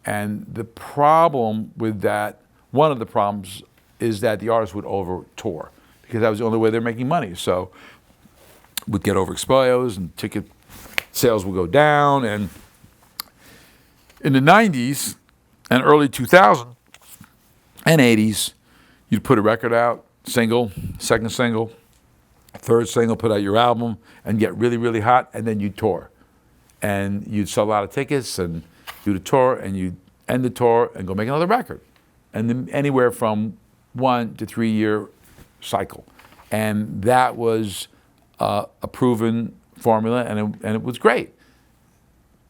the problem with that, one of the problems, is that the artists would over-tour, because that was the only way they're making money. So would get overexposed, and ticket sales would go down, and in the 90s and early 2000s and 80s, you'd put a record out, single, second single, third single, put out your album, and get really, really hot, and then you'd tour. And you'd sell a lot of tickets, and do the tour, and you'd end the tour, and go make another record. And then anywhere from 1 to 3 year cycle. And that was a proven formula, and it was great.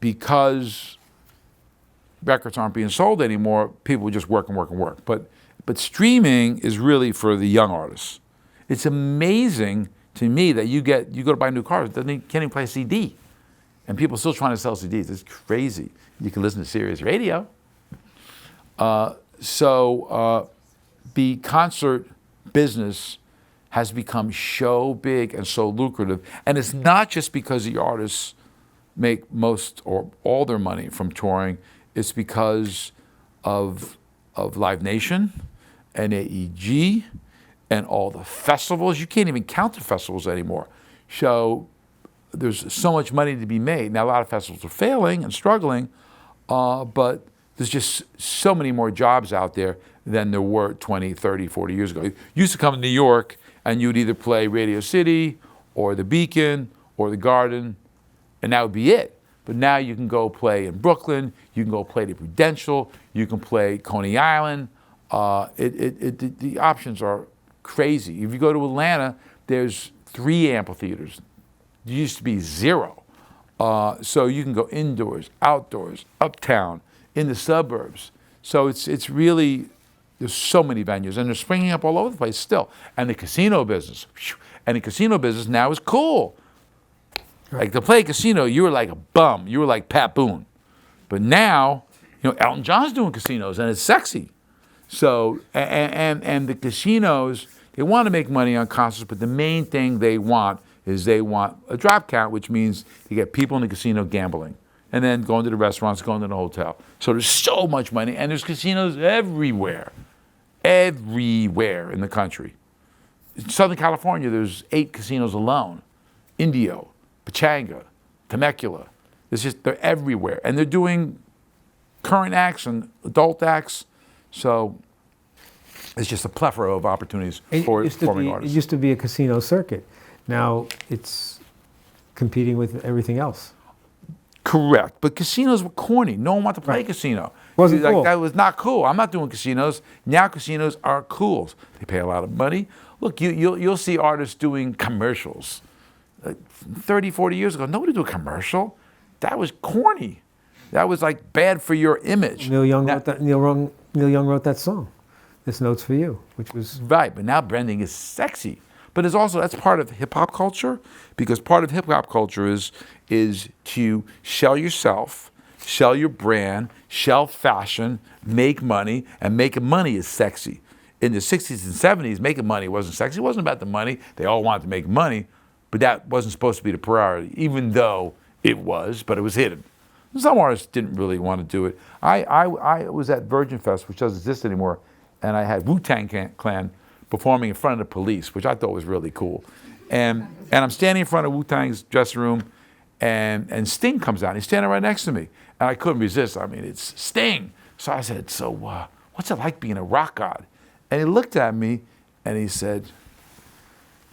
Because records aren't being sold anymore, people would just work and work and work. But streaming is really for the young artists. It's amazing to me that you go to buy a new car, can't even play a CD. And people are still trying to sell CDs. It's crazy. You can listen to Sirius Radio. So the concert business has become so big and so lucrative. And it's not just because the artists make most or all their money from touring. It's because of Live Nation and AEG and all the festivals. You can't even count the festivals anymore. So there's so much money to be made. Now, a lot of festivals are failing and struggling, but there's just so many more jobs out there than there were 20, 30, 40 years ago. You used to come to New York and you'd either play Radio City or the Beacon or the Garden, and that would be it. But now you can go play in Brooklyn, you can go play the Prudential, you can play Coney Island. The options are crazy. If you go to Atlanta, there's 3 amphitheaters. There used to be 0. So you can go indoors, outdoors, uptown, in the suburbs. So it's really, there's so many venues, and they're springing up all over the place still. And the casino business, now is cool. Right. Like to play a casino, you were like a bum. You were like Pat Boone. But now, Elton John's doing casinos, and it's sexy. So, and the casinos, they want to make money on concerts, but the main thing they want is they want a drop count, which means you get people in the casino gambling, and then going to the restaurants, going to the hotel. So there's so much money, and there's casinos everywhere in the country. In Southern California, there's 8 casinos alone. Indio, Pachanga, Temecula. They're everywhere. And they're doing current acts and adult acts. So it's just a plethora of opportunities for performing artists. It used to be a casino circuit. Now it's competing with everything else. Correct. But casinos were corny. No one wanted to play a casino. Wasn't cool. That was not cool. I'm not doing casinos. Now casinos are cool. They pay a lot of money. Look, you'll see artists doing commercials. 30, 40 years ago, nobody did a commercial. That was corny. That was like bad for your image. Neil Young wrote that song, "This Note's for You," which was right. But now branding is sexy. But it's also, that's part of hip hop culture, because part of hip hop culture is to sell yourself, sell your brand, sell fashion, make money, and making money is sexy. In the 60s and 70s, making money wasn't sexy. It wasn't about the money. They all wanted to make money, but that wasn't supposed to be the priority, even though it was, but it was hidden. Some artists didn't really want to do it. I was at Virgin Fest, which doesn't exist anymore, and I had Wu-Tang Clan performing in front of the police, which I thought was really cool. And I'm standing in front of Wu-Tang's dressing room, and Sting comes out. He's standing right next to me. And I couldn't resist. I mean, it's Sting. So I said, so what's it like being a rock god? And he looked at me, and he said,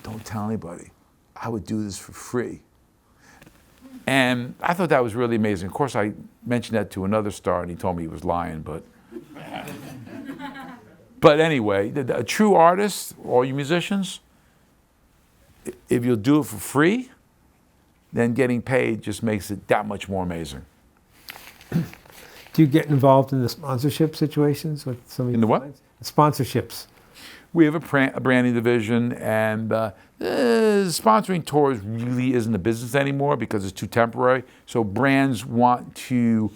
don't tell anybody. I would do this for free. And I thought that was really amazing. Of course, I mentioned that to another star, and he told me he was lying, but anyway, a true artist, all you musicians, if you'll do it for free, then getting paid just makes it that much more amazing. Do you get involved in the sponsorship situations with some of your In the what? clients? Sponsorships. We have a branding division, and sponsoring tours really isn't a business anymore because it's too temporary. So brands want to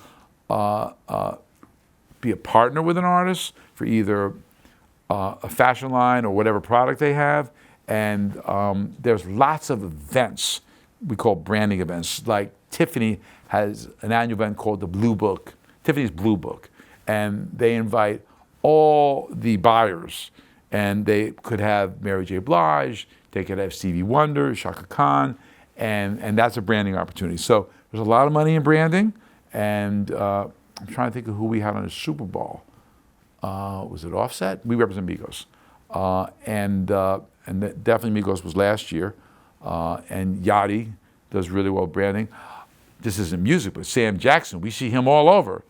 be a partner with an artist for either a fashion line or whatever product they have. And there's lots of events we call branding events. Like Tiffany has an annual event called the Blue Book, Tiffany's Blue Book. And they invite all the buyers. And they could have Mary J. Blige, they could have Stevie Wonder, Shaka Khan, and that's a branding opportunity. So there's a lot of money in branding, and I'm trying to think of who we had on the Super Bowl. Was it Offset? We represent Migos. And definitely Migos was last year. And Yachty does really well branding. This isn't music, but Sam Jackson, we see him all over.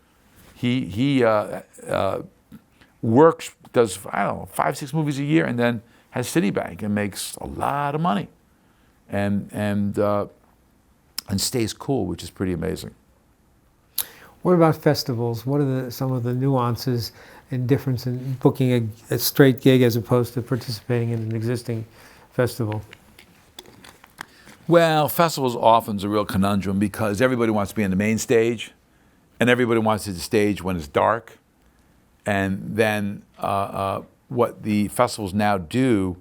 He works, does, I don't know, 5-6 movies a year, and then has Citibank and makes a lot of money, and stays cool, which is pretty amazing. What about festivals? What are some of the nuances and difference in booking a straight gig as opposed to participating in an existing festival? Well, festivals often is a real conundrum because everybody wants to be on the main stage, and everybody wants to the stage when it's dark. And then what the festivals now do,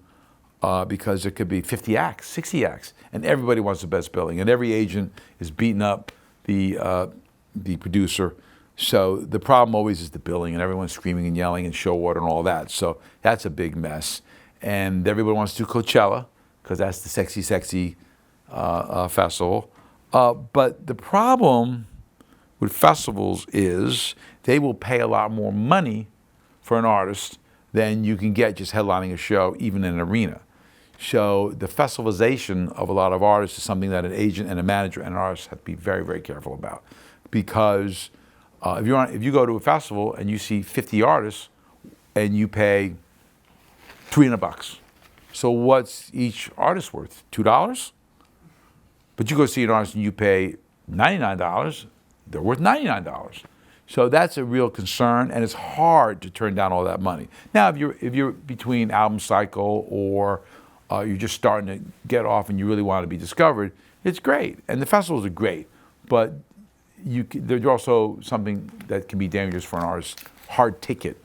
because it could be 50 acts, 60 acts, and everybody wants the best billing, and every agent is beating up the producer. So the problem always is the billing, and everyone's screaming and yelling and show water and all that. So that's a big mess. And everybody wants to do Coachella because that's the sexy festival. But the problem with festivals is they will pay a lot more money for an artist than you can get just headlining a show, even in an arena. So the festivalization of a lot of artists is something that an agent and a manager and an artist have to be very, very careful about. Because if you go to a festival and you see 50 artists and you pay $300, so what's each artist worth? $2? But you go see an artist and you pay $99, they're worth $99. So that's a real concern, and it's hard to turn down all that money. Now, if you're between album cycle or you're just starting to get off and you really want to be discovered, it's great, and the festivals are great. But there's also something that can be dangerous for an artist: hard ticket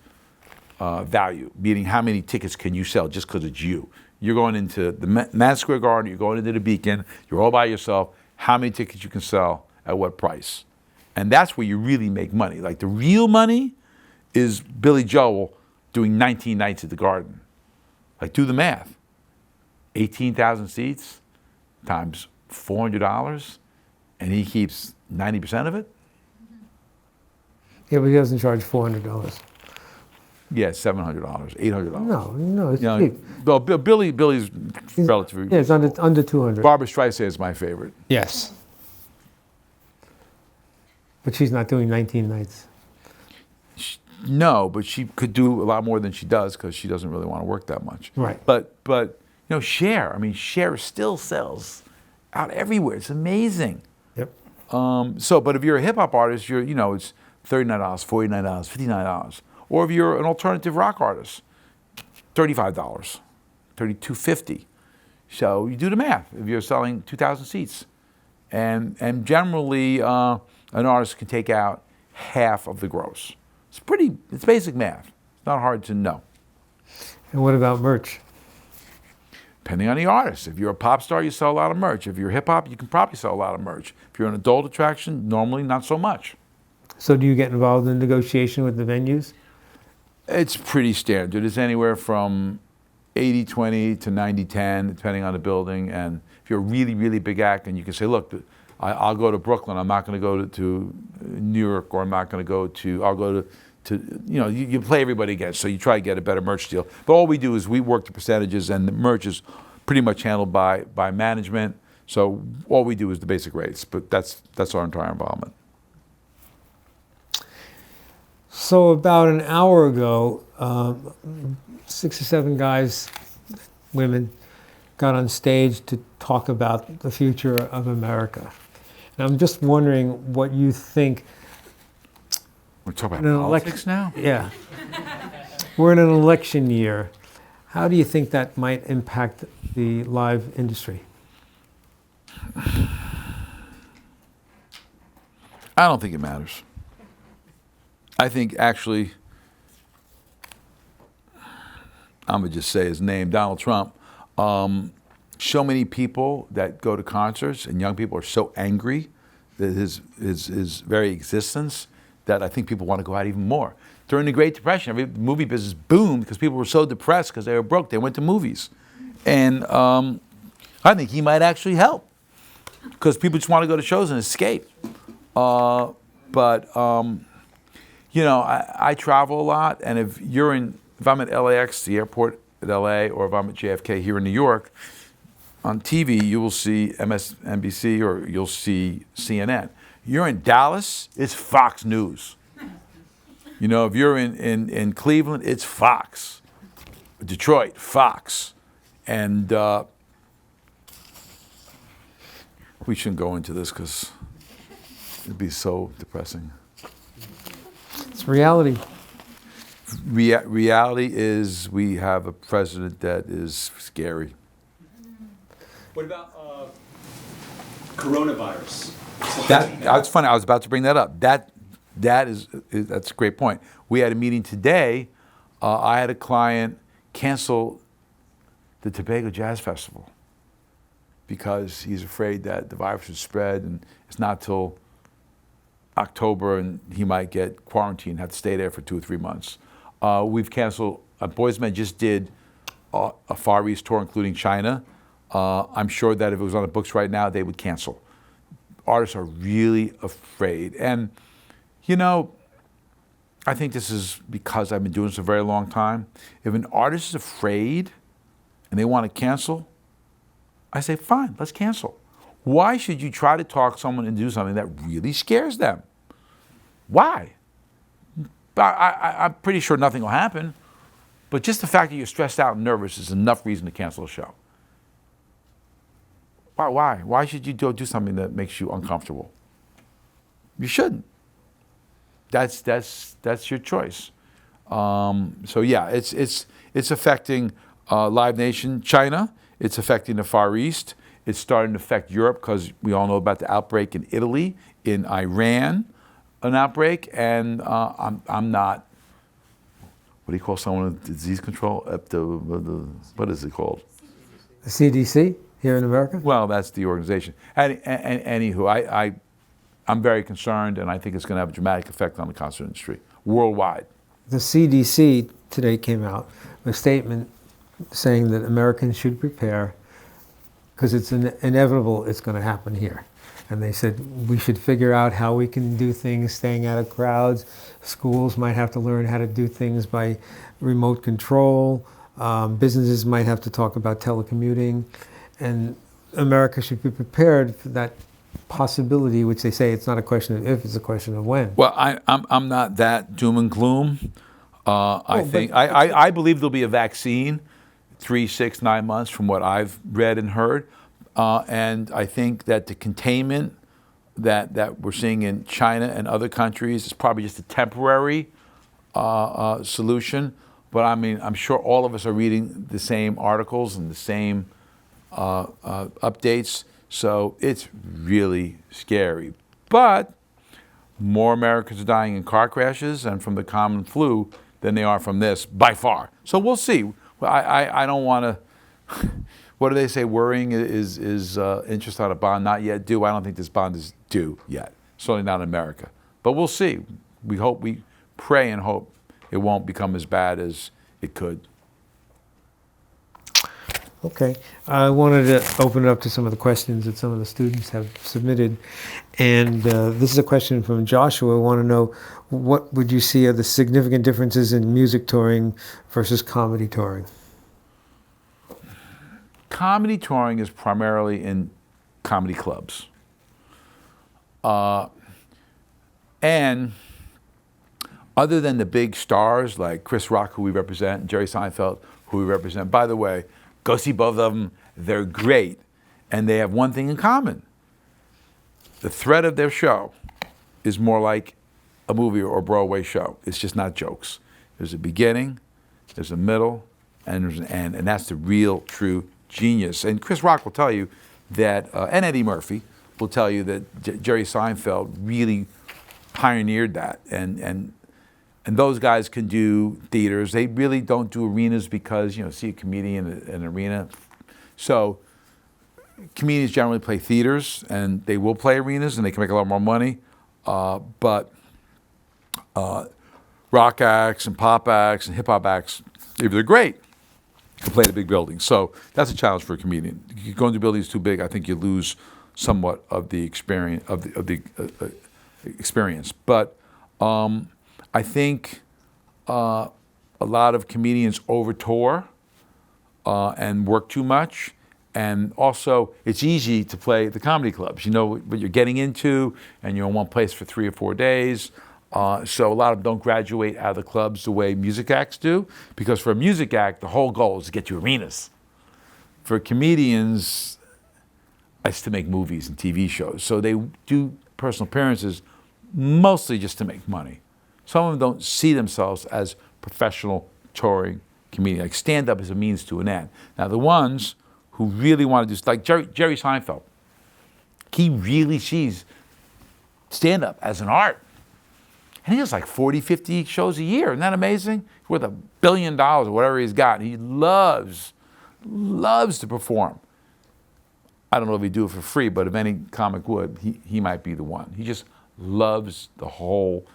value, meaning how many tickets can you sell just because it's you. You're going into the Madison Square Garden, you're going into the Beacon, you're all by yourself. How many tickets you can sell at what price? And that's where you really make money. Like the real money is Billy Joel doing 19 nights at the Garden. Like do the math. 18,000 seats times $400, and he keeps 90% of it? Yeah, but he doesn't charge $400. Yeah, $700, $800. No, it's cheap. Well, Billy's relatively. Yeah, it's under 200. Barbra Streisand is my favorite. Yes. But she's not doing 19 nights. No, but she could do a lot more than she does because she doesn't really want to work that much. Right. But Cher. I mean, Cher still sells out everywhere. It's amazing. Yep. But if you're a hip hop artist, it's $39, $49, $59. Or if you're an alternative rock artist, $35, $32.50. So you do the math. If you're selling 2,000 seats, and generally an artist can take out half of the gross. It's basic math. It's not hard to know. And what about merch? Depending on the artist. If you're a pop star, you sell a lot of merch. If you're hip hop, you can probably sell a lot of merch. If you're an adult attraction, normally not so much. So do you get involved in negotiation with the venues? It's pretty standard. It's anywhere from 80-20 to 90-10, depending on the building. And if you're a really, really big act, and you can say, look, I'll go to Brooklyn. I'm not going to go to New York, or I'm not going to go to, I'll go to you play everybody against, so you try to get a better merch deal. But all we do is we work the percentages, and the merch is pretty much handled by management. So all we do is the basic rates, but that's our entire involvement. So about an hour ago, 6 or 7 guys, women, got on stage to talk about the future of America. And I'm just wondering what you think. We're talking about politics now? Yeah. We're in an election year. How do you think that might impact the live industry? I don't think it matters. I think actually, I'm going to just say his name, Donald Trump. So many people that go to concerts, and young people are so angry that his very existence, that I think people want to go out even more. During the Great Depression, the movie business boomed because people were so depressed because they were broke. They went to movies. And I think he might actually help because people just want to go to shows and escape. I travel a lot, and if I'm at LAX, the airport at LA, or if I'm at JFK here in New York, on TV you will see MSNBC or you'll see CNN. You're in Dallas, it's Fox News. If you're in Cleveland, it's Fox. Detroit, Fox. And we shouldn't go into this because it'd be so depressing. It's reality. Reality is we have a president that is scary. What about coronavirus? That's funny. I was about to bring that up. That's a great point. We had a meeting today. I had a client cancel the Tobago Jazz Festival because he's afraid that the virus would spread, and it's not till October, and he might get quarantined, have to stay there for 2 or 3 months. We've canceled. Boys Men just did a Far East tour, including China. I'm sure that if it was on the books right now, they would cancel. Artists are really afraid. And, I think this is because I've been doing this a very long time. If an artist is afraid and they want to cancel, I say, fine, let's cancel. Why should you try to talk someone into do something that really scares them? Why? I'm pretty sure nothing will happen, but just the fact that you're stressed out and nervous is enough reason to cancel a show. Why? Why should you do something that makes you uncomfortable? You shouldn't. That's your choice. So yeah, it's affecting Live Nation China. It's affecting the Far East. It's starting to affect Europe because we all know about the outbreak in Italy, in Iran, an outbreak, and I'm not. What do you call someone with disease control? What is it called? The CDC here in America? Well, that's the organization. Anywho, I'm very concerned, and I think it's going to have a dramatic effect on the concert industry worldwide. The CDC today came out with a statement saying that Americans should prepare because it's inevitable it's going to happen here. And they said we should figure out how we can do things staying out of crowds. Schools might have to learn how to do things by remote control. Businesses might have to talk about telecommuting. And America should be prepared for that possibility, which they say it's not a question of if, it's a question of when. Well, I'm not that doom and gloom. I believe there'll be a vaccine 3, 6, 9 months from what I've read and heard. And I think that the containment that we're seeing in China and other countries is probably just a temporary solution. But I mean, I'm sure all of us are reading the same articles and the same updates. So it's really scary. But more Americans are dying in car crashes and from the common flu than they are from this, by far. So we'll see. I don't want to, what do they say, worrying is interest on a bond not yet due. I don't think this bond is due yet, certainly not in America. But we'll see. We pray and hope it won't become as bad as it could. Okay, I wanted to open it up to some of the questions that some of the students have submitted. And this is a question from Joshua. I want to know, what would you see are the significant differences in music touring versus comedy touring? Comedy touring is primarily in comedy clubs. And other than the big stars like Chris Rock, who we represent, and Jerry Seinfeld, who we represent, by the way, go see both of them. They're great. And they have one thing in common. The thread of their show is more like a movie or a Broadway show. It's just not jokes. There's a beginning, there's a middle, and there's an end. And that's the real, true genius. And Chris Rock will tell you that, and Eddie Murphy will tell you that Jerry Seinfeld really pioneered that. And those guys can do theaters. They really don't do arenas because, see a comedian in an arena. So comedians generally play theaters, and they will play arenas, and they can make a lot more money. But rock acts and pop acts and hip hop acts, if they're great, can play the big buildings. So that's a challenge for a comedian. You go into buildings too big, I think you lose somewhat of the experience experience. But I think a lot of comedians over-tour and work too much. And also, it's easy to play at the comedy clubs. You know what you're getting into, and you're in one place for 3 or 4 days. So a lot of them don't graduate out of the clubs the way music acts do, because for a music act, the whole goal is to get to arenas. For comedians, it's to make movies and TV shows. So they do personal appearances mostly just to make money. Some of them don't see themselves as professional touring comedians. Like stand-up is a means to an end. Now the ones who really want to do, like Jerry Seinfeld, he really sees stand-up as an art. And he does like 40, 50 shows a year. Isn't that amazing? He's worth $1 billion or whatever he's got. He loves to perform. I don't know if he'd do it for free, but if any comic would, he might be the one. He just loves the whole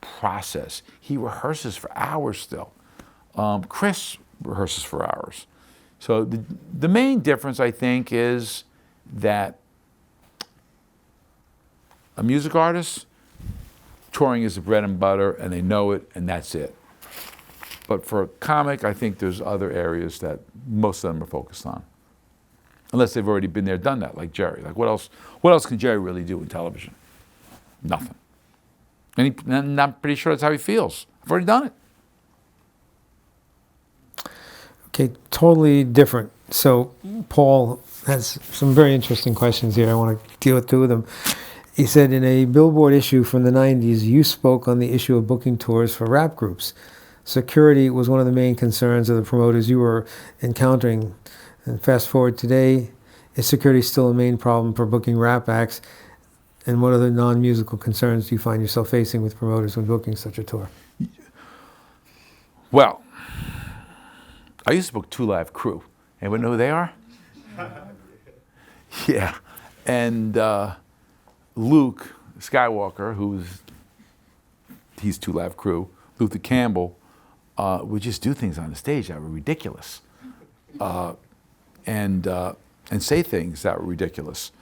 process. He rehearses for hours still. Chris rehearses for hours. So the main difference, I think, is that a music artist, touring is the bread and butter, and they know it, and that's it. But for a comic, I think there's other areas that most of them are focused on. Unless they've already been there, done that, like Jerry. Like what else can Jerry really do in television? Nothing. And I'm pretty sure that's how he feels. I've already done it. Okay, totally different. So Paul has some very interesting questions here. I want to deal with 2 of them. He said, in a Billboard issue from the 90s, you spoke on the issue of booking tours for rap groups. Security was one of the main concerns of the promoters you were encountering. And fast forward today, is security still a main problem for booking rap acts? And what other non-musical concerns do you find yourself facing with promoters when booking such a tour? Well, I used to book 2 Live Crew. Anyone know who they are? Yeah. And Luke Skywalker, he's 2 Live Crew, Luther Campbell, would just do things on the stage that were ridiculous. And say things that were ridiculous.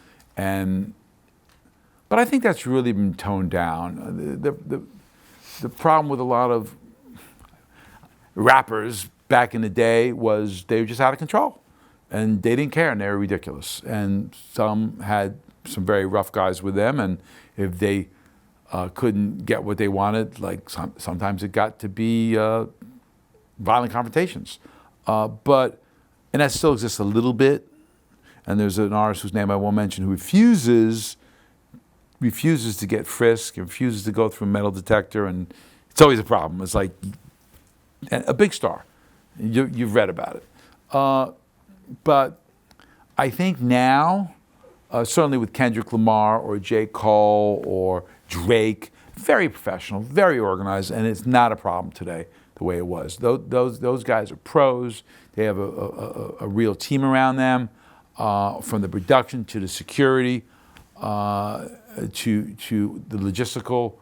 But I think that's really been toned down. The problem with a lot of rappers back in the day was they were just out of control. And they didn't care, and they were ridiculous. And some had some very rough guys with them, and if they couldn't get what they wanted, like sometimes it got to be violent confrontations. And that still exists a little bit. And there's an artist whose name I won't mention who refuses to get frisked, refuses to go through a metal detector, and it's always a problem. It's like a big star. You've read about it. But I think now, certainly with Kendrick Lamar or J. Cole or Drake, very professional, very organized, and it's not a problem today the way it was. Those guys are pros. They have a real team around them, from the production to the security, to the logistical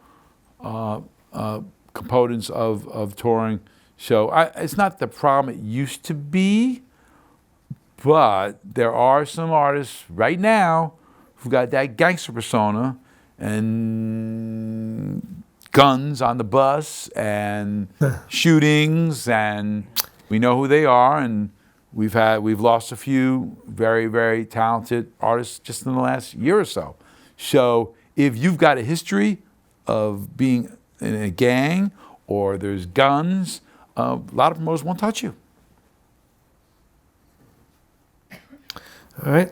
components of touring. So it's not the problem it used to be, But there are some artists right now who've got that gangster persona and guns on the bus and shootings, and we know who they are, and we've lost a few very, very talented artists just in the last year or so. So if you've got a history of being in a gang or there's guns, a lot of promoters won't touch you. All right.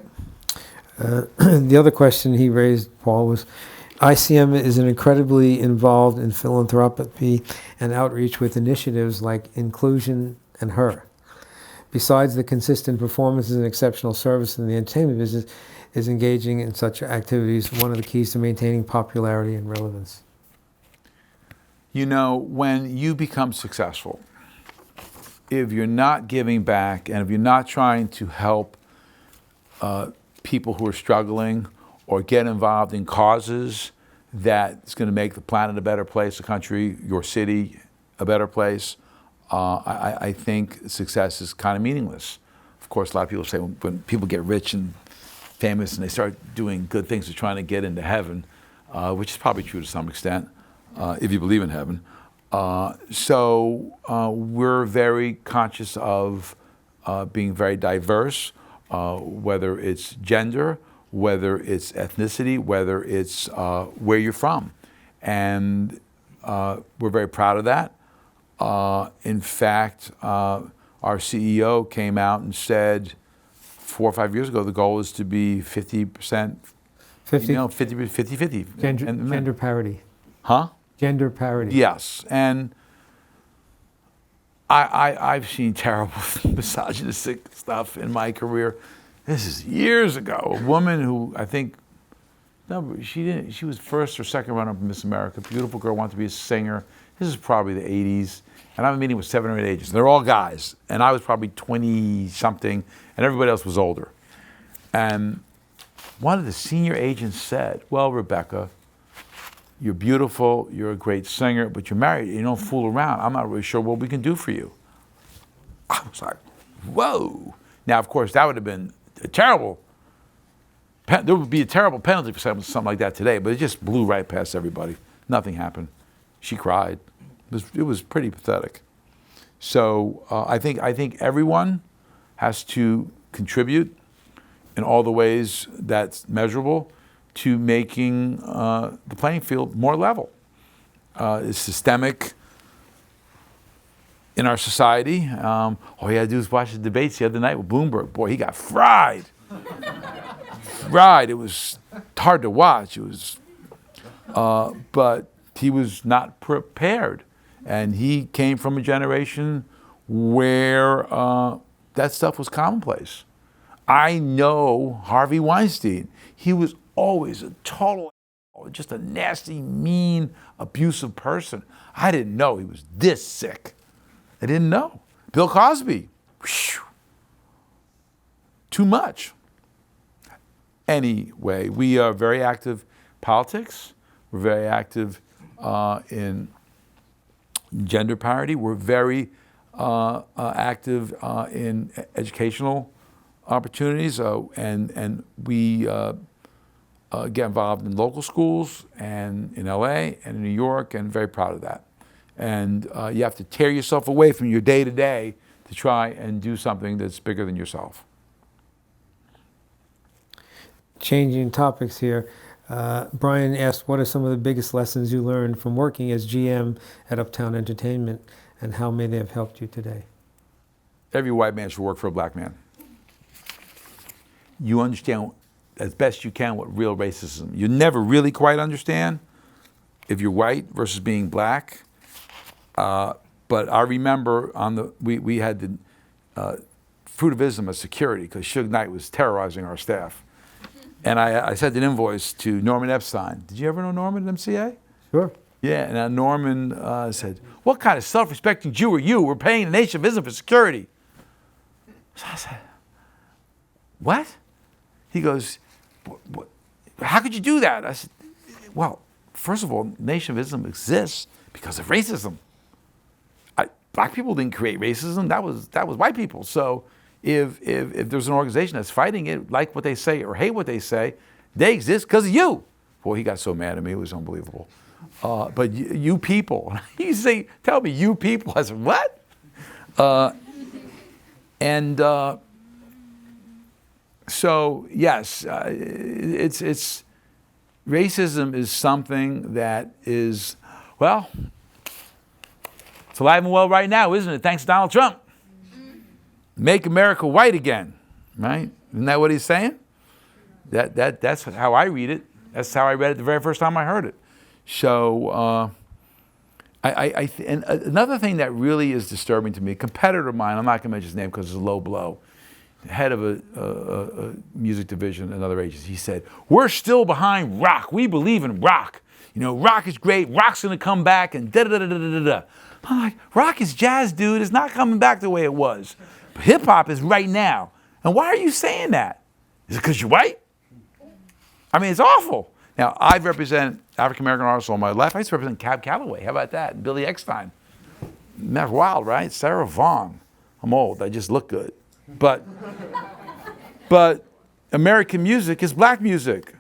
The other question he raised, Paul, was ICM is incredibly involved in philanthropy and outreach with initiatives like Inclusion and Her. Besides the consistent performances and exceptional service in the entertainment business, is engaging in such activities one of the keys to maintaining popularity and relevance? You know, when you become successful, if you're not giving back and if you're not trying to help people who are struggling or get involved in causes that's going to make the planet a better place, the country, your city a better place, I think success is kind of meaningless. Of course, a lot of people say when people get rich and famous and they start doing good things, they're trying to get into heaven, which is probably true to some extent, if you believe in heaven. So we're very conscious of being very diverse, whether it's gender, whether it's ethnicity, whether it's where you're from. And we're very proud of that. In fact, our CEO came out and said 4 or 5 years ago, the goal is to be 50%, 50-50. Gender parity. Huh? Gender parity. Yes. And I've seen terrible misogynistic stuff in my career. This is years ago. A woman who I think, no, she was first or second runner-up Miss America. Beautiful girl, wanted to be a singer. This is probably the 80s. And I'm meeting with 7 or 8 agents. They're all guys. And I was probably 20-something, and everybody else was older. And one of the senior agents said, well, Rebecca, you're beautiful, you're a great singer, but you're married, you don't fool around. I'm not really sure what we can do for you. I was like, whoa. Now, of course, that would have been a terrible, there would be a terrible penalty for something like that today, but it just blew right past everybody. Nothing happened. She cried. It was pretty pathetic. So I think everyone has to contribute in all the ways that's measurable to making the playing field more level. It's systemic in our society. All you had to do is watch the debates the other night with Bloomberg. Boy, he got fried. Fried. It was hard to watch. It was, but he was not prepared. And he came from a generation where that stuff was commonplace. I know Harvey Weinstein. He was always a total, just a nasty, mean, abusive person. I didn't know he was this sick. I didn't know. Bill Cosby, whew, too much. Anyway, we are very active in politics. We're very active in gender parity. We're very active in educational opportunities, and we get involved in local schools and in LA and in New York, and very proud of that. And you have to tear yourself away from your day-to-day to try and do something that's bigger than yourself. Changing topics here. Brian asked, what are some of the biggest lessons you learned from working as GM at Uptown Entertainment, and how may they have helped you today? Every white man should work for a black man. You understand as best you can what real racism. You never really quite understand if you're white versus being black. But I remember we had the Fruitivism as security because Suge Knight was terrorizing our staff. And I sent an invoice to Norman Epstein. Did you ever know Norman at MCA? Sure. Yeah, and Norman said, what kind of self-respecting Jew are you? We're paying the Nation of Islam for security. So I said, what? He goes, how could you do that? I said, well, first of all, Nation of Islam exists because of racism. Black people didn't create racism. That was white people. So if there's an organization that's fighting it, like what they say or hate what they say, they exist because of you. Boy, he got so mad at me, it was unbelievable. But you people, he say, tell me, you people. I said, what? So yes, it's racism is something that is, well, it's alive and well right now, isn't it? Thanks to Donald Trump. Make America white again, right? Isn't that what he's saying? That's how I read it. That's how I read it the very first time I heard it. So, and another thing that really is disturbing to me, a competitor of mine, I'm not going to mention his name because it's a low blow, the head of a music division, another agency, he said, we're still behind rock. We believe in rock. You know, rock is great. Rock's going to come back and da-da-da-da-da-da. I'm like, rock is jazz, dude. It's not coming back the way it was. But hip-hop is right now. And why are you saying that? Is it because you're white? I mean, it's awful. Now, I've represented African-American artists all my life. I used to represent Cab Calloway. How about that? Billy Eckstine. That's wild, right? Sarah Vaughan. I'm old. I just look good. But American music is black music.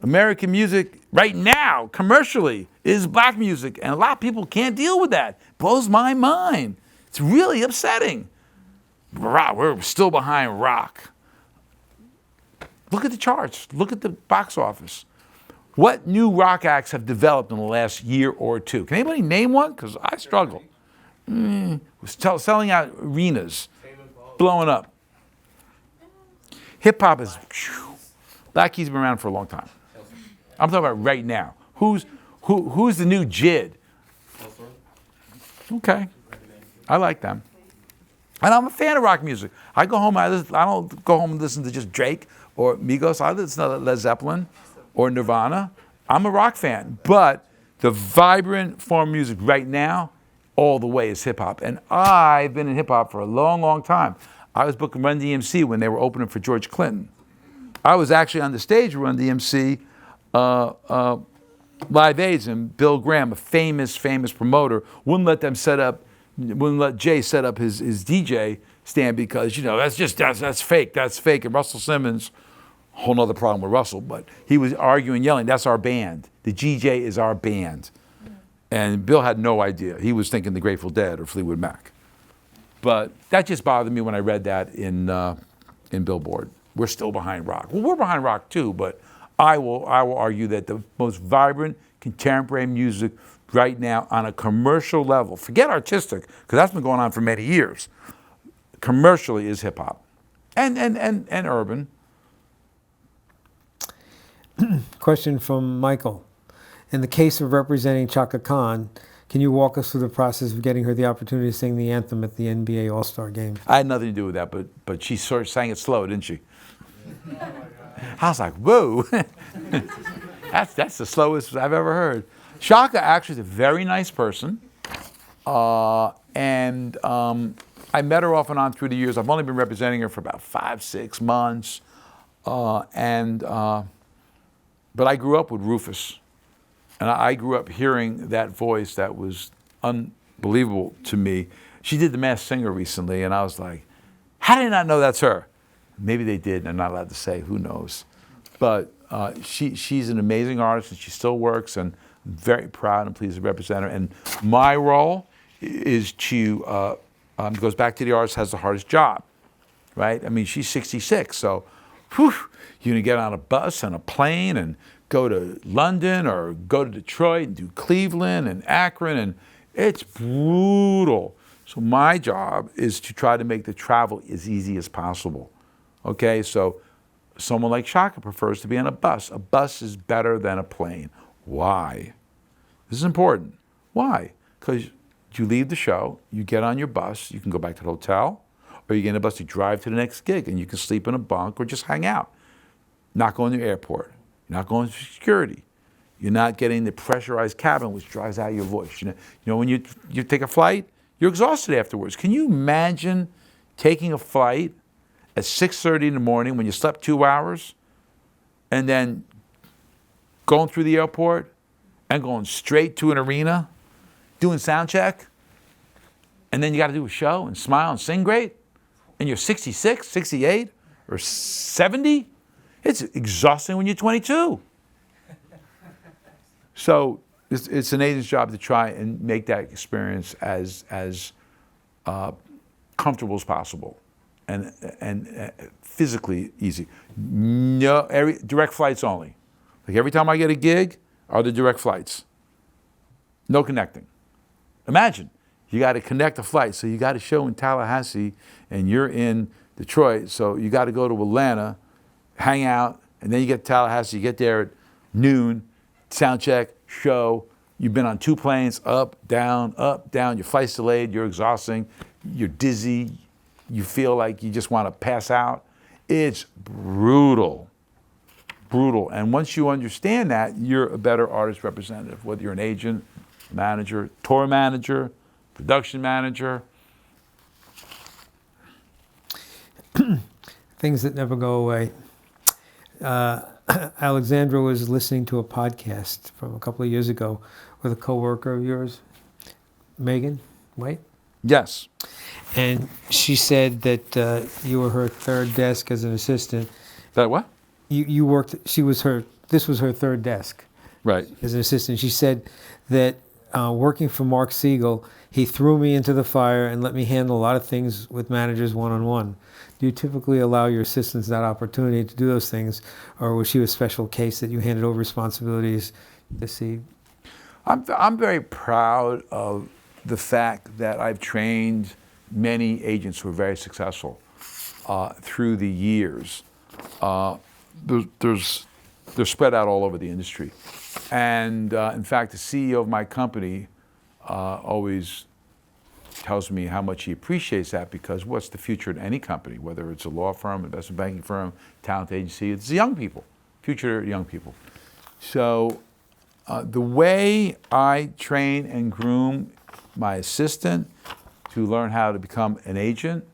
American music right now, commercially, is black music. And a lot of people can't deal with that. Blows my mind. It's really upsetting. We're still behind rock. Look at the charts. Look at the box office. What new rock acts have developed in the last year or two? Can anybody name one? Because I struggle. Selling out arenas, blowing up. Hip hop is, Black Keys been around for a long time. I'm talking about right now. Who's the new JID? Okay, I like them. And I'm a fan of rock music. I go home, I don't go home and listen to just Drake or Migos. I listen to Led Zeppelin or Nirvana. I'm a rock fan. But the vibrant form of music right now, all the way, is hip hop. And I've been in hip hop for a long, long time. I was booking Run DMC when they were opening for George Clinton. I was actually on the stage with Run DMC, Live Aids, and Bill Graham, a famous promoter, wouldn't let Jay set up his DJ stand because, you know, that's fake. And Russell Simmons, whole nother problem with Russell, but he was arguing, yelling, that's our band. The GJ is our band. And Bill had no idea. He was thinking the Grateful Dead or Fleetwood Mac. But that just bothered me when I read that in Billboard. We're still behind rock. Well, we're behind rock too, but I will argue that the most vibrant contemporary music right now on a commercial level, forget artistic, because that's been going on for many years, commercially is hip hop and urban. Question from Michael. In the case of representing Chaka Khan, can you walk us through the process of getting her the opportunity to sing the anthem at the NBA All-Star Game? I had nothing to do with that, but she sort of sang it slow, didn't she? I was like, whoa. That's the slowest I've ever heard. Chaka actually is a very nice person. And I met her off and on through the years. I've only been representing her for about 5-6 months. But I grew up with Rufus. And I grew up hearing that voice that was unbelievable to me. She did The Masked Singer recently, and I was like, how did I not know that's her? Maybe they did, and I'm not allowed to say, who knows. But she's an amazing artist, and she still works, and I'm very proud and pleased to represent her. And my role is to, goes back to the artist has the hardest job, right? I mean, she's 66, so you're going to get on a bus and a plane and go to London or go to Detroit and do Cleveland and Akron, and it's brutal. So my job is to try to make the travel as easy as possible. Okay, so someone like Chaka prefers to be on a bus. A bus is better than a plane. Why? This is important. Why? Because you leave the show, you get on your bus, you can go back to the hotel, or you get in a bus to drive to the next gig, and you can sleep in a bunk or just hang out. Not going to the airport. You're not going through security. You're not getting the pressurized cabin, which dries out your voice. You know, when you take a flight, you're exhausted afterwards. Can you imagine taking a flight at 6:30 in the morning when you slept 2 hours, and then going through the airport and going straight to an arena, doing sound check, and then you got to do a show and smile and sing great? and you're 66, 68, or 70, it's exhausting when you're 22. So it's an agent's job to try and make that experience as comfortable as possible and physically easy. No, direct flights only. Like every time I get a gig, are the direct flights. No connecting. Imagine, you got to connect a flight. So you got to show in Tallahassee and you're in Detroit. So you got to go to Atlanta, hang out, and then you get to Tallahassee. You get there at noon, sound check, show. You've been on 2 planes, up, down, your flight's delayed, you're exhausting, you're dizzy, you feel like you just want to pass out. It's brutal, brutal. And once you understand that, you're a better artist representative, whether you're an agent, manager, tour manager, production manager. Things that never go away. Alexandra was listening to a podcast from a couple of years ago with a coworker of yours, Megan White. Yes. And she said that you were her third desk as an assistant. That what? You worked, this was her third desk. Right. As an assistant. She said that working for Mark Siegel, he threw me into the fire and let me handle a lot of things with managers one-on-one. Do you typically allow your assistants that opportunity to do those things, or was she a special case that you handed over responsibilities to see? I'm very proud of the fact that I've trained many agents who are very successful through the years. They're spread out all over the industry. And in fact, the CEO of my company always tells me how much he appreciates that, because what's the future in any company, whether it's a law firm, investment banking firm, talent agency, it's young people, future young people. So the way I train and groom my assistant to learn how to become an agent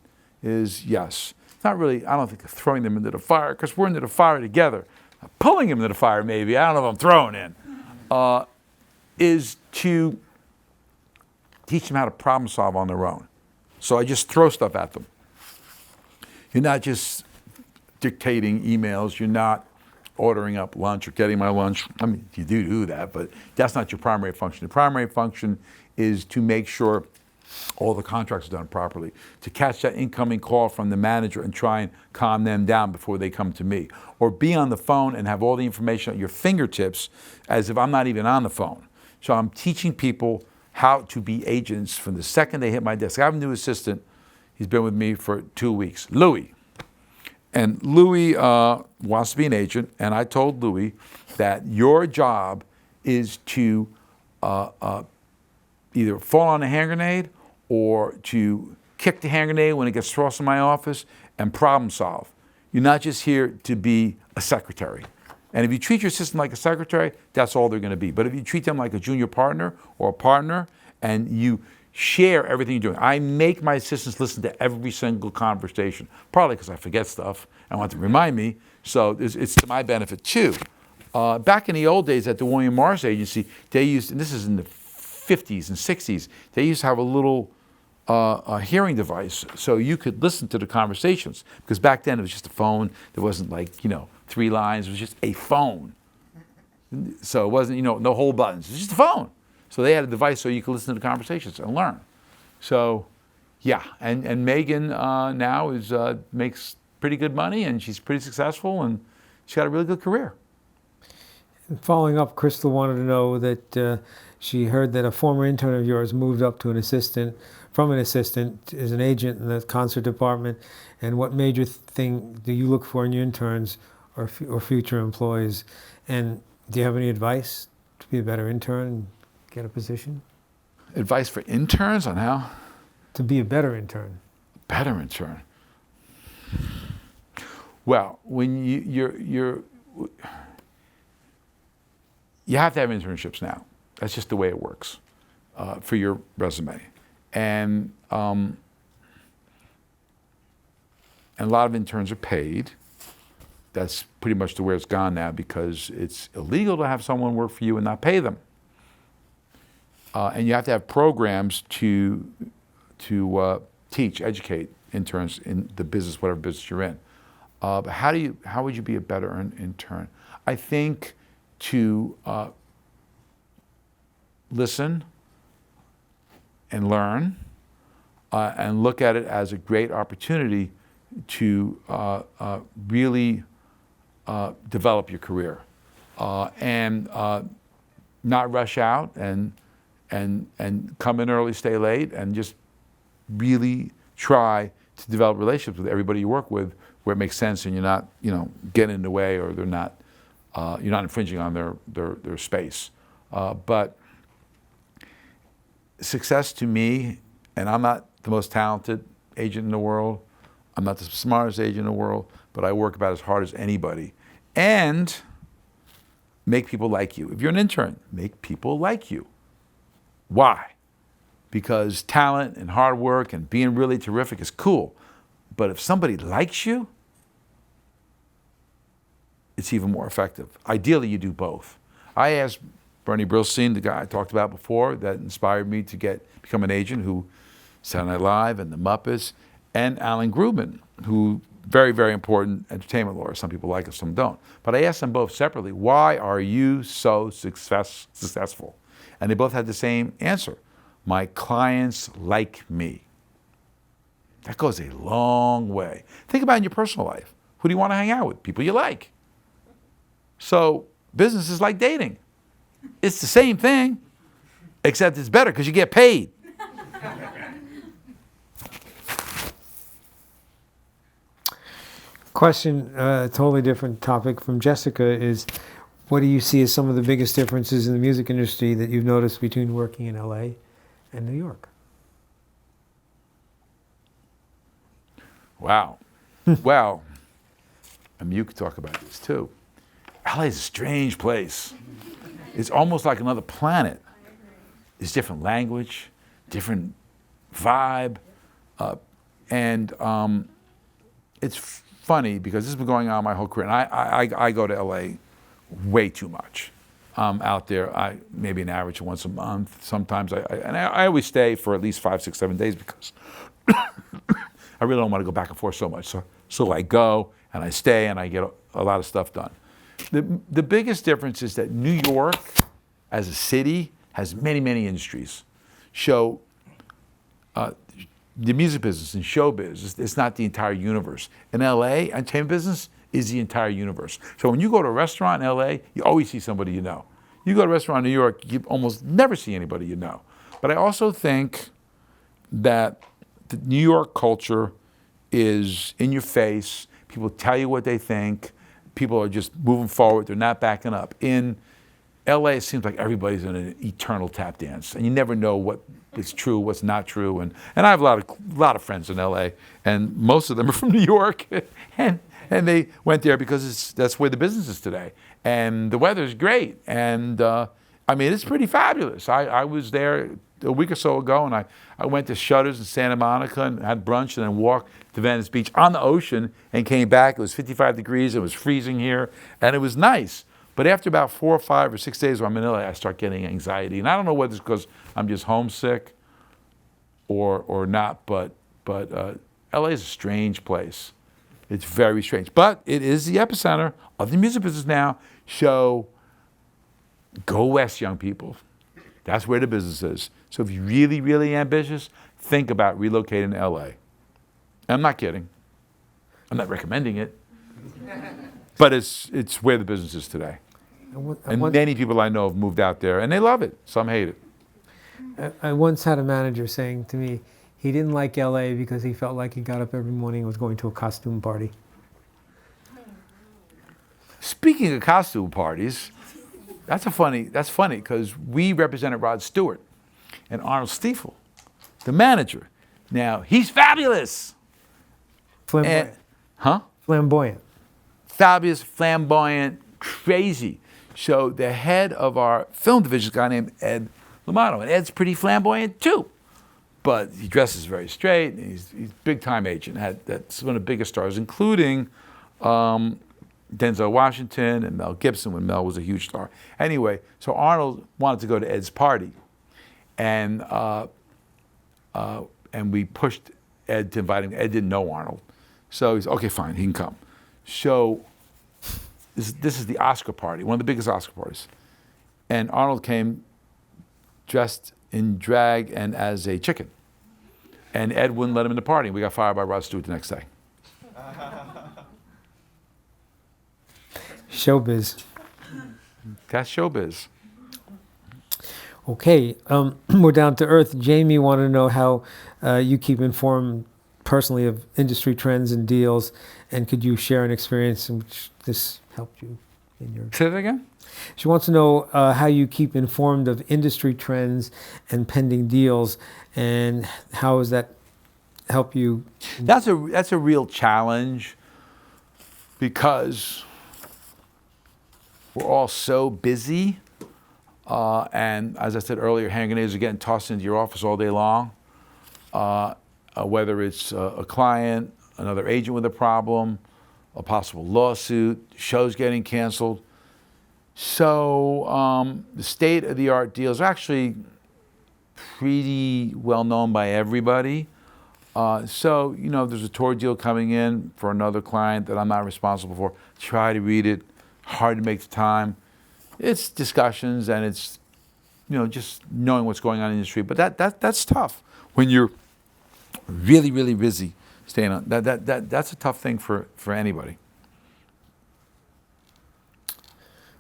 is, yes, it's not really, I don't think of throwing them into the fire, because we're into the fire together. Pulling them into the fire, maybe, I don't know if I'm throwing in, is to teach them how to problem solve on their own. So I just throw stuff at them. You're not just dictating emails, you're not ordering up lunch or getting my lunch. I mean, you do that, but that's not your primary function. The primary function is to make sure all the contracts are done properly, to catch that incoming call from the manager and try and calm them down before they come to me. Or be on the phone and have all the information at your fingertips as if I'm not even on the phone. So I'm teaching people how to be agents from the second they hit my desk. I have a new assistant. He's been with me for 2 weeks, Louis. And Louis wants to be an agent, and I told Louis that your job is to either fall on a hand grenade or to kick the hand grenade when it gets tossed in my office and problem solve. You're not just here to be a secretary. And if you treat your assistant like a secretary, that's all they're going to be. But if you treat them like a junior partner or a partner and you share everything you're doing. I make my assistants listen to every single conversation, probably because I forget stuff and I want to remind me, so it's to my benefit too. Back in the old days at the William Morris Agency, they used, and this is in the 50s and 60s, they used to have a little hearing device so you could listen to the conversations, because back then it was just a phone. There wasn't 3 lines, it was just a phone. So it wasn't, no whole buttons, it was just a phone. So they had a device so you could listen to the conversations and learn. So, yeah, and Megan now makes pretty good money, and she's pretty successful, and she's got a really good career. And following up, Crystal wanted to know that she heard that a former intern of yours moved up to from an assistant as an agent in the concert department, and what major thing do you look for in your interns or future employees? And do you have any advice to be a better intern? Get a position? Advice for interns on how? To be a better intern. Better intern. Well, when you have to have internships now. That's just the way it works for your resume. And a lot of interns are paid. That's pretty much the way it's gone now, because it's illegal to have someone work for you and not pay them. And you have to have programs to teach, educate interns in the business, whatever business you're in. But how would you be a better intern? I think to listen and learn and look at it as a great opportunity to really develop your career and not rush out and come in early, stay late, and just really try to develop relationships with everybody you work with where it makes sense and you're not, getting in the way or they're not, you're not infringing on their space. But success to me, and I'm not the most talented agent in the world, I'm not the smartest agent in the world, but I work about as hard as anybody. And make people like you. If you're an intern, make people like you. Why? Because talent and hard work and being really terrific is cool. But if somebody likes you, it's even more effective. Ideally, you do both. I asked Bernie Brillstein, the guy I talked about before, that inspired me to become an agent, who Saturday Night Live and The Muppets, and Alan Grubman, who very, very important entertainment lawyer. Some people like it, some don't. But I asked them both separately, why are you so successful? And they both had the same answer. My clients like me. That goes a long way. Think about it in your personal life. Who do you want to hang out with? People you like. So business is like dating. It's the same thing, except it's better because you get paid. Question, totally different topic from Jessica is, what do you see as some of the biggest differences in the music industry that you've noticed between working in LA and New York? Wow. Well, and you could talk about this too. LA is a strange place. It's almost like another planet. It's different language, different vibe, and it's funny because this has been going on my whole career. And I go to LA way too much. Out there, maybe an average of once a month. Sometimes I always stay for at least 5, 6, 7 days because I really don't want to go back and forth so much. So I go and I stay and I get a lot of stuff done. The biggest difference is that New York, as a city, has many, many industries. The music business and show business, it's not the entire universe. In LA, entertainment business is the entire universe. So when you go to a restaurant in LA, you always see somebody you know. You go to a restaurant in New York, you almost never see anybody you know. But I also think that the New York culture is in your face. People tell you what they think. People are just moving forward. They're not backing up. In LA, it seems like everybody's in an eternal tap dance, and you never know what is true, what's not true. And I have a lot of friends in LA, and most of them are from New York, and they went there because that's where the business is today. And the weather's great, and it's pretty fabulous. I was there a week or so ago, and I went to Shutters in Santa Monica and had brunch, and then walked to Venice Beach on the ocean and came back. It was 55 degrees. It was freezing here, and it was nice. But after about 4 or 5 or 6 days when I'm in LA, I start getting anxiety. And I don't know whether it's because I'm just homesick or not, but LA is a strange place. It's very strange. But it is the epicenter of the music business now. So go west, young people. That's where the business is. So if you're really, really ambitious, think about relocating to LA. I'm not kidding. I'm not recommending it. But it's where the business is today. And many people I know have moved out there, and they love it. Some hate it. I once had a manager saying to me he didn't like LA because he felt like he got up every morning and was going to a costume party. Speaking of costume parties, that's funny because we represented Rod Stewart and Arnold Stiefel, the manager. Now, he's fabulous. Flamboyant. Huh? Flamboyant. Fabulous, flamboyant, crazy. So the head of our film division is a guy named Ed Lamato, and Ed's pretty flamboyant too. But he dresses very straight, and he's a big-time agent. That's one of the biggest stars, including Denzel Washington and Mel Gibson when Mel was a huge star. Anyway, so Arnold wanted to go to Ed's party, and we pushed Ed to invite him. Ed didn't know Arnold. So he's, okay, fine, he can come. So this is the Oscar party, one of the biggest Oscar parties. And Arnold came dressed in drag and as a chicken. And Ed wouldn't let him in the party. We got fired by Rod Stewart the next day. Showbiz. That's showbiz. Okay, we're down to earth. Jamie wanted to know how you keep informed personally of industry trends and deals, and could you share an experience in which this helped you in your... Say that again? She wants to know how you keep informed of industry trends and pending deals, and how does that help you? That's a real challenge, because we're all so busy. And as I said earlier, hand grenades are getting tossed into your office all day long. Whether it's a client, another agent with a problem, a possible lawsuit, shows getting canceled. So the state-of-the-art deals are actually pretty well known by everybody. So, you know, if there's a tour deal coming in for another client that I'm not responsible for, try to read it. Hard to make the time. It's discussions, and it's, you know, just knowing what's going on in the industry. But that's tough when you're really, really busy staying on. That's a tough thing for anybody.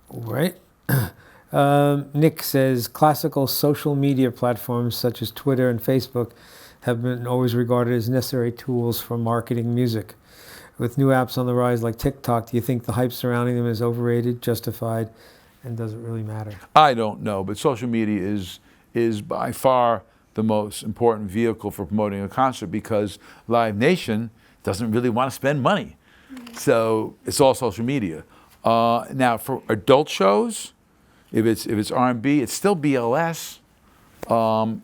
All right. Nick says classical social media platforms such as Twitter and Facebook have been always regarded as necessary tools for marketing music. With new apps on the rise like TikTok, do you think the hype surrounding them is overrated, justified, and does it really matter? I don't know, but social media is by far the most important vehicle for promoting a concert, because Live Nation doesn't really want to spend money. So it's all social media. Now for adult shows, if it's R&B, it's still BLS.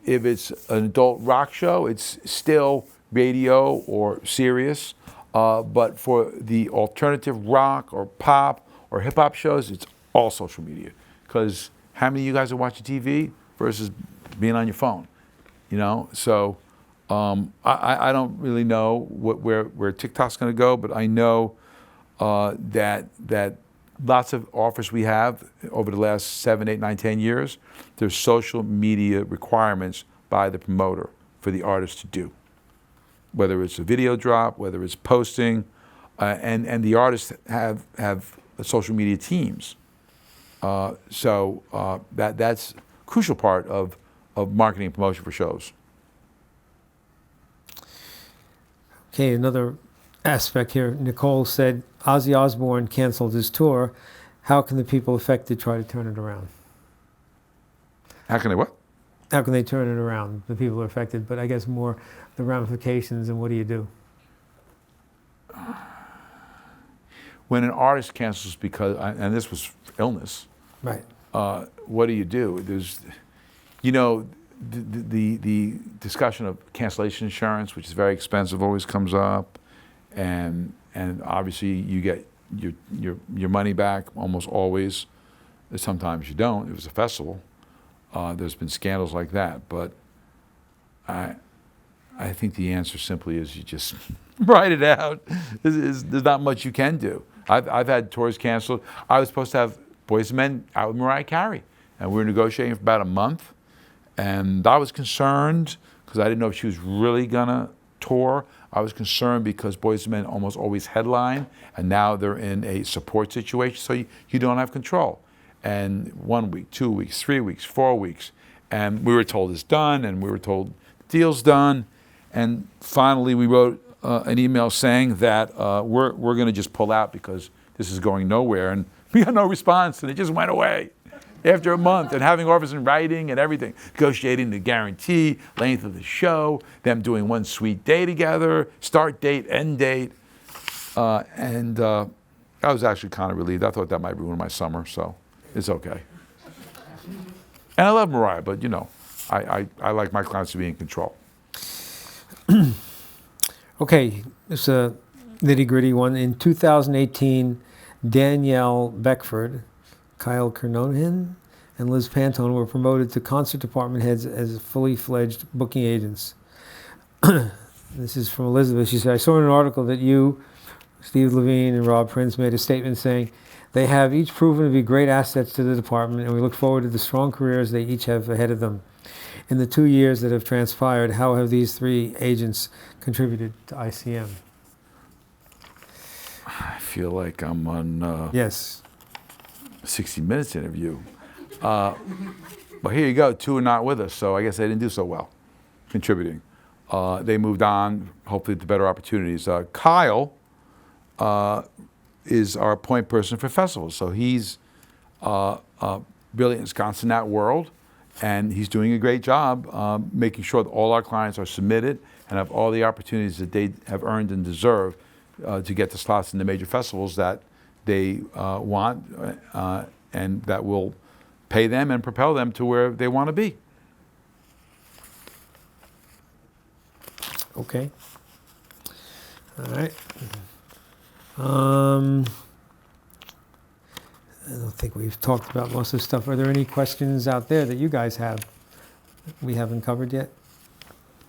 If it's an adult rock show, it's still radio or Sirius. But for the alternative rock or pop or hip hop shows, it's all social media. Because how many of you guys are watching TV versus being on your phone? You know, so I don't really know where TikTok's going to go, but I know that lots of offers we have over the last 7, 8, 9, 10 years, there's social media requirements by the promoter for the artist to do. Whether it's a video drop, whether it's posting, and the artists have social media teams. So that's a crucial part of marketing and promotion for shows. Okay, another aspect here. Nicole said Ozzy Osbourne canceled his tour. How can the people affected try to turn it around? How can they what? How can they turn it around? The people who are affected, but I guess more the ramifications and what do you do? When an artist cancels because, and this was illness, Right. what do? There's, you know, the discussion of cancellation insurance, which is very expensive, always comes up, and obviously you get your money back almost always. Sometimes you don't. It was a festival. There's been scandals like that, but I think the answer simply is you just write it out. There's not much you can do. I've had tours canceled. I was supposed to have Boyz II Men out with Mariah Carey, and we were negotiating for about a month, and I was concerned because I didn't know if she was really gonna tour. I was concerned because Boyz II Men almost always headline, and now they're in a support situation, so you don't have control. And 1 week, 2 weeks, 3 weeks, 4 weeks, and we were told it's done, and we were told the deal's done, and finally we wrote an email saying that we're going to just pull out because this is going nowhere, and we got no response, and it just went away after a month, and having offers in writing and everything, negotiating the guarantee, length of the show, them doing one sweet day together, start date, end date, and I was actually kind of relieved. I thought that might ruin my summer, so it's okay. And I love Mariah, but you know, I like my clients to be in control. Okay, it's a nitty-gritty one. In 2018, Danielle Beckford, Kyle Kernohan, and Liz Pantone were promoted to concert department heads as fully fledged booking agents. This is from Elizabeth. She said, I saw in an article that you, Steve Levine, and Rob Prince made a statement saying they have each proven to be great assets to the department, and we look forward to the strong careers they each have ahead of them. In the 2 years that have transpired, how have these 3 agents contributed to ICM? I feel like I'm on Yes. 60 Minutes interview. But here you go, 2 are not with us, so I guess they didn't do so well contributing. They moved on, hopefully to better opportunities. Kyle is our point person for festivals, so he's really ensconced in that world, and he's doing a great job making sure that all our clients are submitted and have all the opportunities that they have earned and deserve to get the slots in the major festivals that they want and that will pay them and propel them to where they want to be. Okay. All right. I don't think we've talked about most of the stuff. Are there any questions out there that you guys have that we haven't covered yet?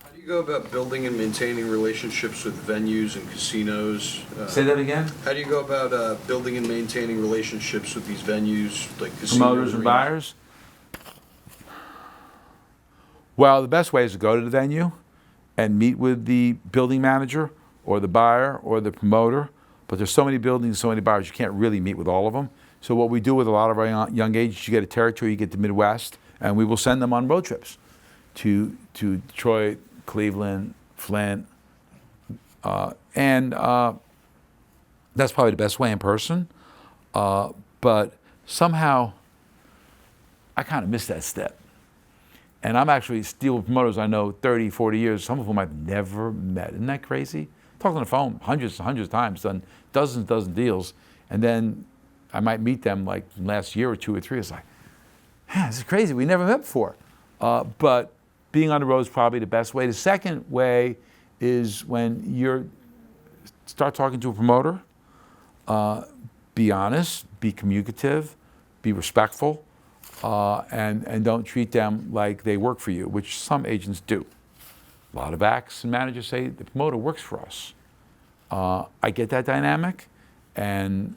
How do you go about building and maintaining relationships with venues and casinos? Say that again? How do you go about building and maintaining relationships with these venues, like casinos? Promoters and buyers? Well, the best way is to go to the venue and meet with the building manager or the buyer or the promoter. But there's so many buildings, so many buyers, you can't really meet with all of them. So what we do with a lot of our young agents, you get a territory, you get the Midwest, and we will send them on road trips to Detroit, Cleveland, Flint, and that's probably the best way in person. But somehow, I kind of missed that step. And I'm actually still with promoters I know 30, 40 years, some of whom I've never met. Isn't that crazy? Talked on the phone hundreds of times, done dozens of deals, and then I might meet them like last year or 2 or 3. It's like, man, this is crazy. We never met before. But being on the road is probably the best way. The second way is when you start talking to a promoter, be honest, be communicative, be respectful, and don't treat them like they work for you, which some agents do. A lot of acts and managers say the promoter works for us. I get that dynamic, and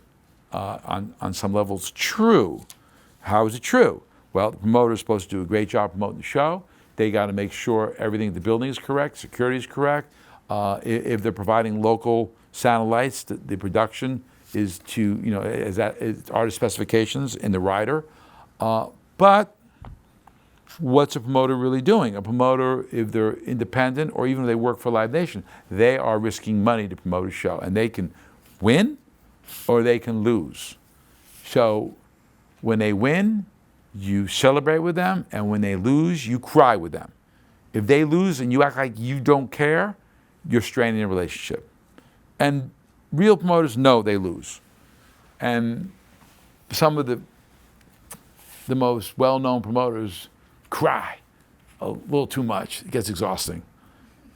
on some level it's true. How is it true? Well, the promoter is supposed to do a great job promoting the show. They got to make sure everything in the building is correct, security is correct. If they're providing local sound lights, the production is to, is artist specifications in the rider. But what's a promoter really doing? A promoter, if they're independent or even if they work for Live Nation, they are risking money to promote a show, and they can win or they can lose. So when they win, you celebrate with them, and when they lose, you cry with them. If they lose and you act like you don't care, you're straining a relationship. And real promoters know they lose. And some of the most well-known promoters cry a little too much. It gets exhausting.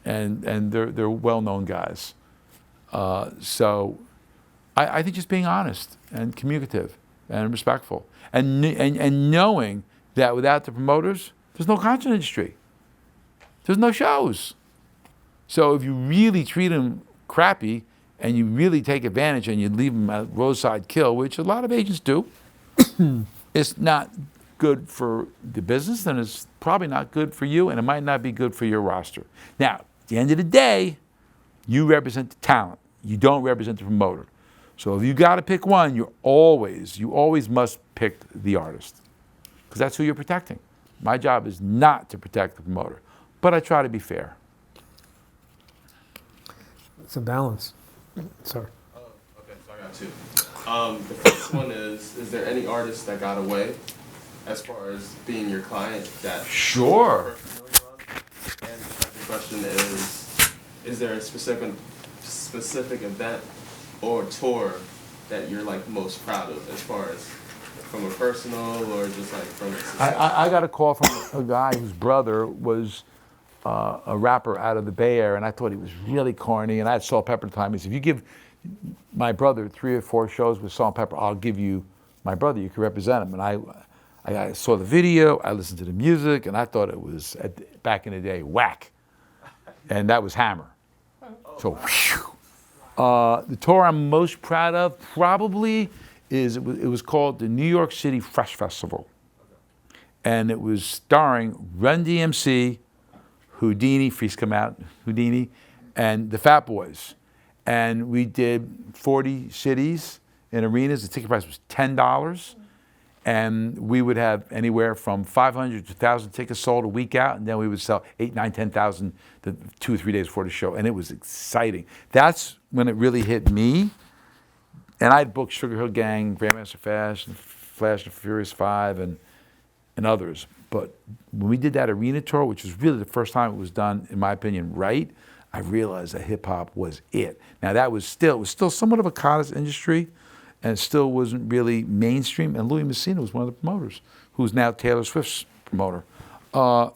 And they're well-known guys. So I think just being honest and communicative and respectful. And knowing that without the promoters, there's no concert industry. There's no shows. So if you really treat them crappy and you really take advantage and you leave them at roadside kill, which a lot of agents do, it's not good for the business, and it's probably not good for you, and it might not be good for your roster. Now, at the end of the day, you represent the talent. You don't represent the promoter. So if you got to pick one, you always must pick the artist, because that's who you're protecting. My job is not to protect the promoter, but I try to be fair. It's a balance. Sorry. Okay, so I got two. The first one is there any artist that got away as far as being your client that Sure. personally love? And the second question is there a specific event or tour that you're like most proud of as far as from a personal or just like from a society? I got a call from a guy whose brother was a rapper out of the Bay Area, and I thought he was really corny, and I had Salt Pepper at the time. He said, if you give my brother 3 or 4 shows with Salt Pepper, I'll give you my brother. You can represent him. And I saw the video, I listened to the music, and I thought it was, back in the day, whack. And that was Hammer. So, whew. The tour I'm most proud of probably is it was called the New York City Fresh Festival. And it was starring Run DMC, Houdini, Freeze Come Out, Houdini, and the Fat Boys. And we did 40 cities in arenas. The ticket price was $10. And we would have anywhere from 500 to 1,000 tickets sold a week out, and then we would sell 8, 9, 10,000 the 2 or 3 days before the show, and it was exciting. That's when it really hit me. And I'd booked Sugar Hill Gang, Grandmaster Flash and Furious 5, and others. But when we did that arena tour, which was really the first time it was done, in my opinion, right, I realized that hip hop was it. Now it was still somewhat of a cottage industry, and it still wasn't really mainstream. And Louis Messina was one of the promoters, who's now Taylor Swift's promoter. That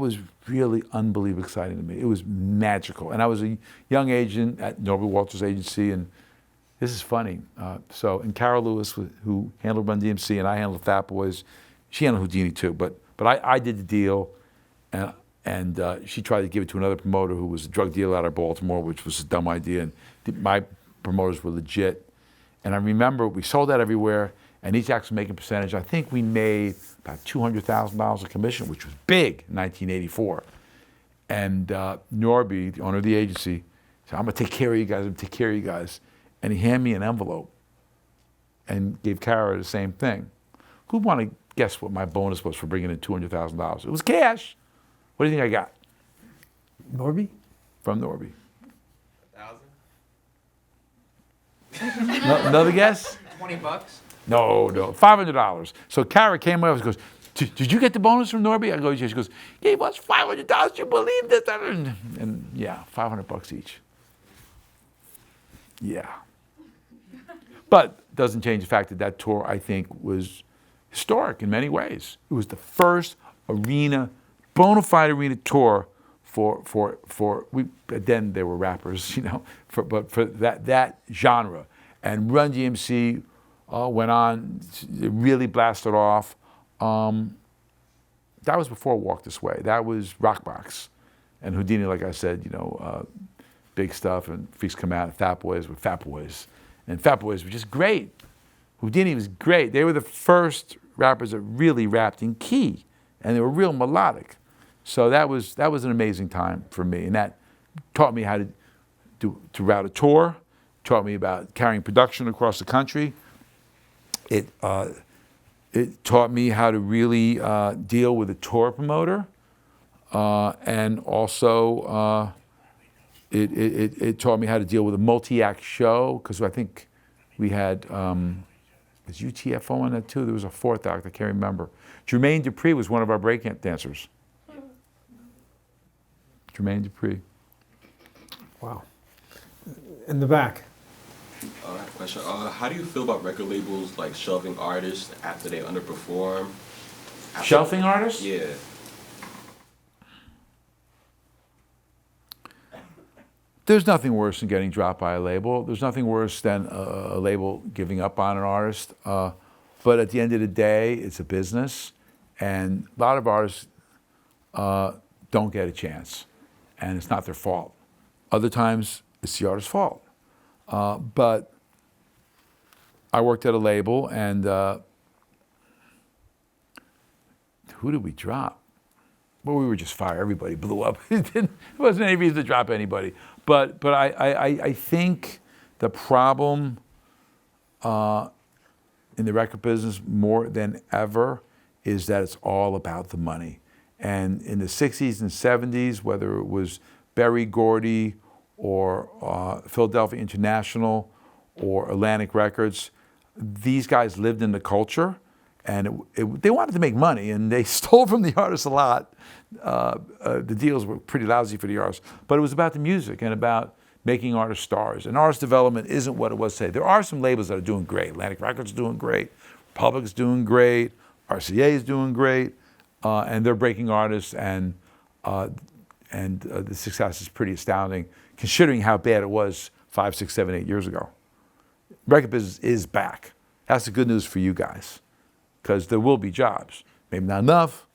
was really unbelievably exciting to me. It was magical. And I was a young agent at Norbert Walters Agency, and this is funny. And Carol Lewis, who handled Run DMC, and I handled Fat Boys, she handled Houdini too, but I did the deal, and she tried to give it to another promoter who was a drug dealer out of Baltimore, which was a dumb idea, and my promoters were legit. And I remember we sold that everywhere, and each act was making a percentage. I think we made about $200,000 a commission, which was big in 1984. And Norby, the owner of the agency, said, I'm gonna take care of you guys, And he handed me an envelope and gave Kara the same thing. Who'd want to guess what my bonus was for bringing in $200,000? It was cash. What do you think I got? Norby? From Norby. 1,000? Another guess? $20? No, $500. So Kara came up and goes, did you get the bonus from Norby? I go, yeah. She goes, he wants $500. You believe this? And yeah, $500 each. Yeah. But doesn't change the fact that that tour, I think, was historic in many ways. It was the first bona fide arena tour then there were rappers, but for that genre. And Run DMC went on, it really blasted off. That was before Walk This Way. That was Rockbox. And Houdini, like I said, big stuff, and Freaks Come Out, and Fat Boys were Fat Boys. And Fat Boys were just great. Houdini was great. They were the first rappers that really rapped in key, and they were real melodic. So that was an amazing time for me, and that taught me how to route a tour, taught me about carrying production across the country. It taught me how to really deal with a tour promoter, and also it taught me how to deal with a multi-act show, because I think we had, was UTFO on that too? There was a fourth act, I can't remember. Jermaine Dupri was one of our break dancers. Jermaine Dupri. Wow. In the back. I have a question. How do you feel about record labels like shelving artists after they underperform? Shelving artists? Yeah. There's nothing worse than getting dropped by a label. There's nothing worse than a label giving up on an artist. But at the end of the day, it's a business, and a lot of artists don't get a chance, and it's not their fault. Other times, it's the artist's fault. But I worked at a label, and who did we drop? Well, we were just fired. Everybody blew up. It wasn't any reason to drop anybody. But I think the problem in the record business more than ever is that it's all about the money. And in the 60s and 70s, whether it was Berry Gordy or Philadelphia International or Atlantic Records, these guys lived in the culture, and they wanted to make money, and they stole from the artists a lot. The deals were pretty lousy for the artists, but it was about the music and about making artists stars. And artist development isn't what it was today. There are some labels that are doing great. Atlantic Records is doing great, Republic's doing great, RCA is doing great, and they're breaking artists, and the success is pretty astounding, considering how bad it was 5, 6, 7, 8 years ago. Record business is back. That's the good news for you guys, because there will be jobs. Maybe not enough,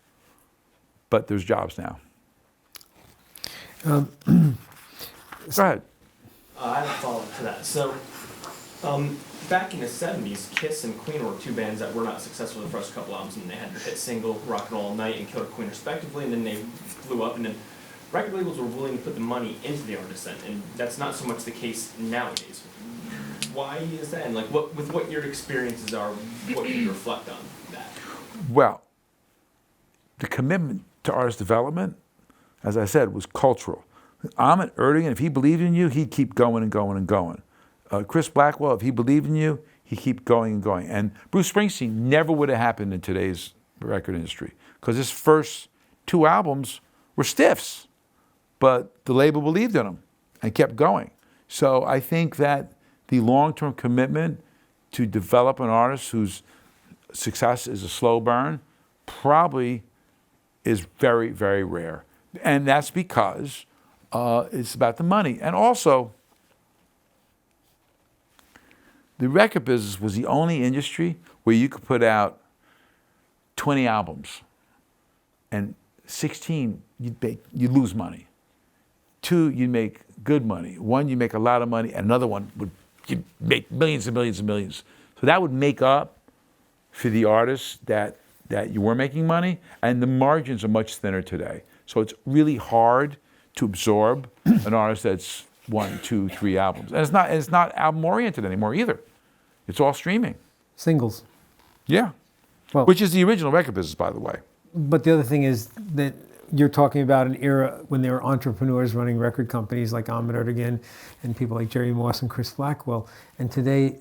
but there's jobs now. Go ahead. I have a follow-up to that. So, back in the 70s, Kiss and Queen were two bands that were not successful the first couple albums, and they had their hit single, Rock and Roll All Night, and Killer Queen respectively, and then they blew up, and then record labels were willing to put the money into the artist then, and that's not so much the case nowadays. Why is that? And like, with what your experiences are, what can you reflect on that? Well, the commitment to artist development, as I said, was cultural. Ahmet Ertegun, if he believed in you, he'd keep going and going and going. Chris Blackwell, if he believed in you, he'd keep going and going. And Bruce Springsteen never would have happened in today's record industry because his first two albums were stiffs, but the label believed in him and kept going. So I think that the long-term commitment to develop an artist whose success is a slow burn probably is very, very rare. And that's because it's about the money. And also, the record business was the only industry where you could put out 20 albums and 16 you'd lose money. 2 you'd make good money. 1 you'd make a lot of money, and another one you'd make millions and millions and millions. So that would make up for the artists that you were making money, and the margins are much thinner today. So it's really hard to absorb an artist that's 1, 2, 3 albums. And it's not album oriented anymore either. It's all streaming. Singles. Yeah. Well, which is the original record business, by the way. But the other thing is that you're talking about an era when there were entrepreneurs running record companies like Ahmet Ertegun and people like Jerry Moss and Chris Blackwell. And today,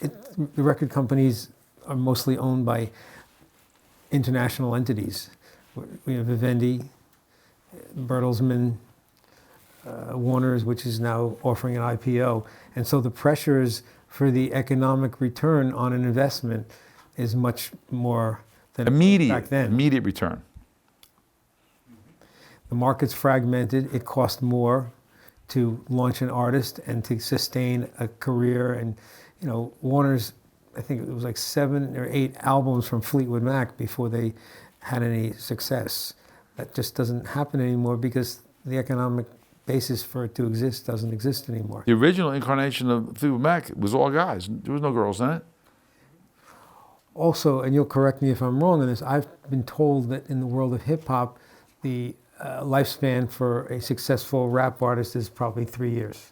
the record companies are mostly owned by international entities. We have Vivendi, Bertelsmann, Warner's, which is now offering an IPO. And so the pressures for the economic return on an investment is much more than back then. Immediate return. The market's fragmented. It costs more to launch an artist and to sustain a career. And, you know, Warner's, I think it was like 7 or 8 albums from Fleetwood Mac before they had any success. That just doesn't happen anymore because the economic basis for it to exist doesn't exist anymore. The original incarnation of Fleetwood Mac was all guys. There was no girls in it. Also, and you'll correct me if I'm wrong on this, I've been told that in the world of hip hop, the lifespan for a successful rap artist is probably 3 years.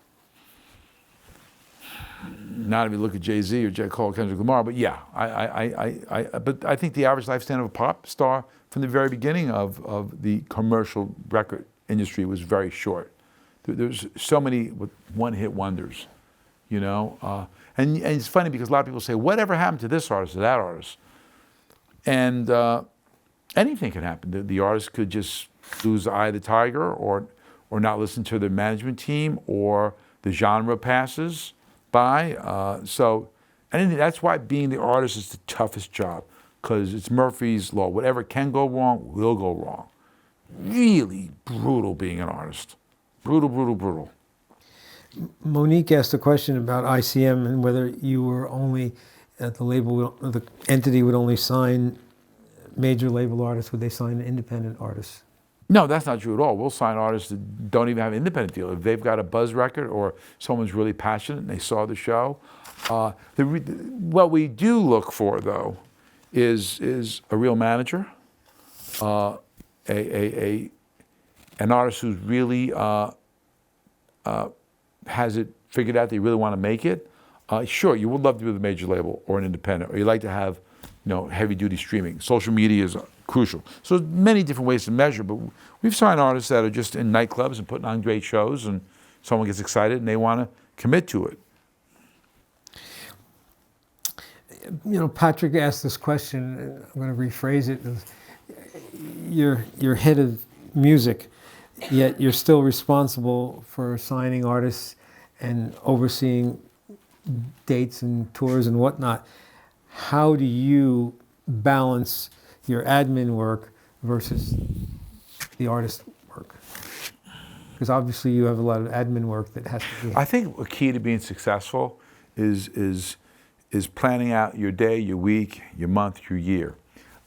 Not if you look at Jay-Z or J. Cole, Kendrick Lamar, but yeah, but I think the average lifespan of a pop star from the very beginning of the commercial record industry was very short. There's so many one-hit wonders, you know. And it's funny because a lot of people say, whatever happened to this artist or that artist? And anything can happen. The artist could just lose the eye of the tiger or not listen to their management team, or the genre passes by. So that's why being the artist is the toughest job, because it's Murphy's Law. Whatever can go wrong will go wrong. Really brutal being an artist. Brutal, brutal, brutal. Monique asked a question about ICM and whether you were only at the label, the entity would only sign major label artists. Would they sign independent artists? No, that's not true at all. We'll sign artists that don't even have an independent deal. If they've got a buzz record or someone's really passionate and they saw the show. What we do look for, though, is a real manager, an artist who's really has it figured out that you really want to make it. Sure, you would love to be with a major label or an independent, or you like to have, heavy-duty streaming. Social media is crucial. So there's many different ways to measure, but we've signed artists that are just in nightclubs and putting on great shows, and someone gets excited and they want to commit to it. Patrick asked this question, and I'm going to rephrase it. You're head of music, yet you're still responsible for signing artists and overseeing dates and tours and whatnot. How do you balance your admin work versus the artist work? Because obviously you have a lot of admin work that has to be. I think a key to being successful is planning out your day, your week, your month, your year,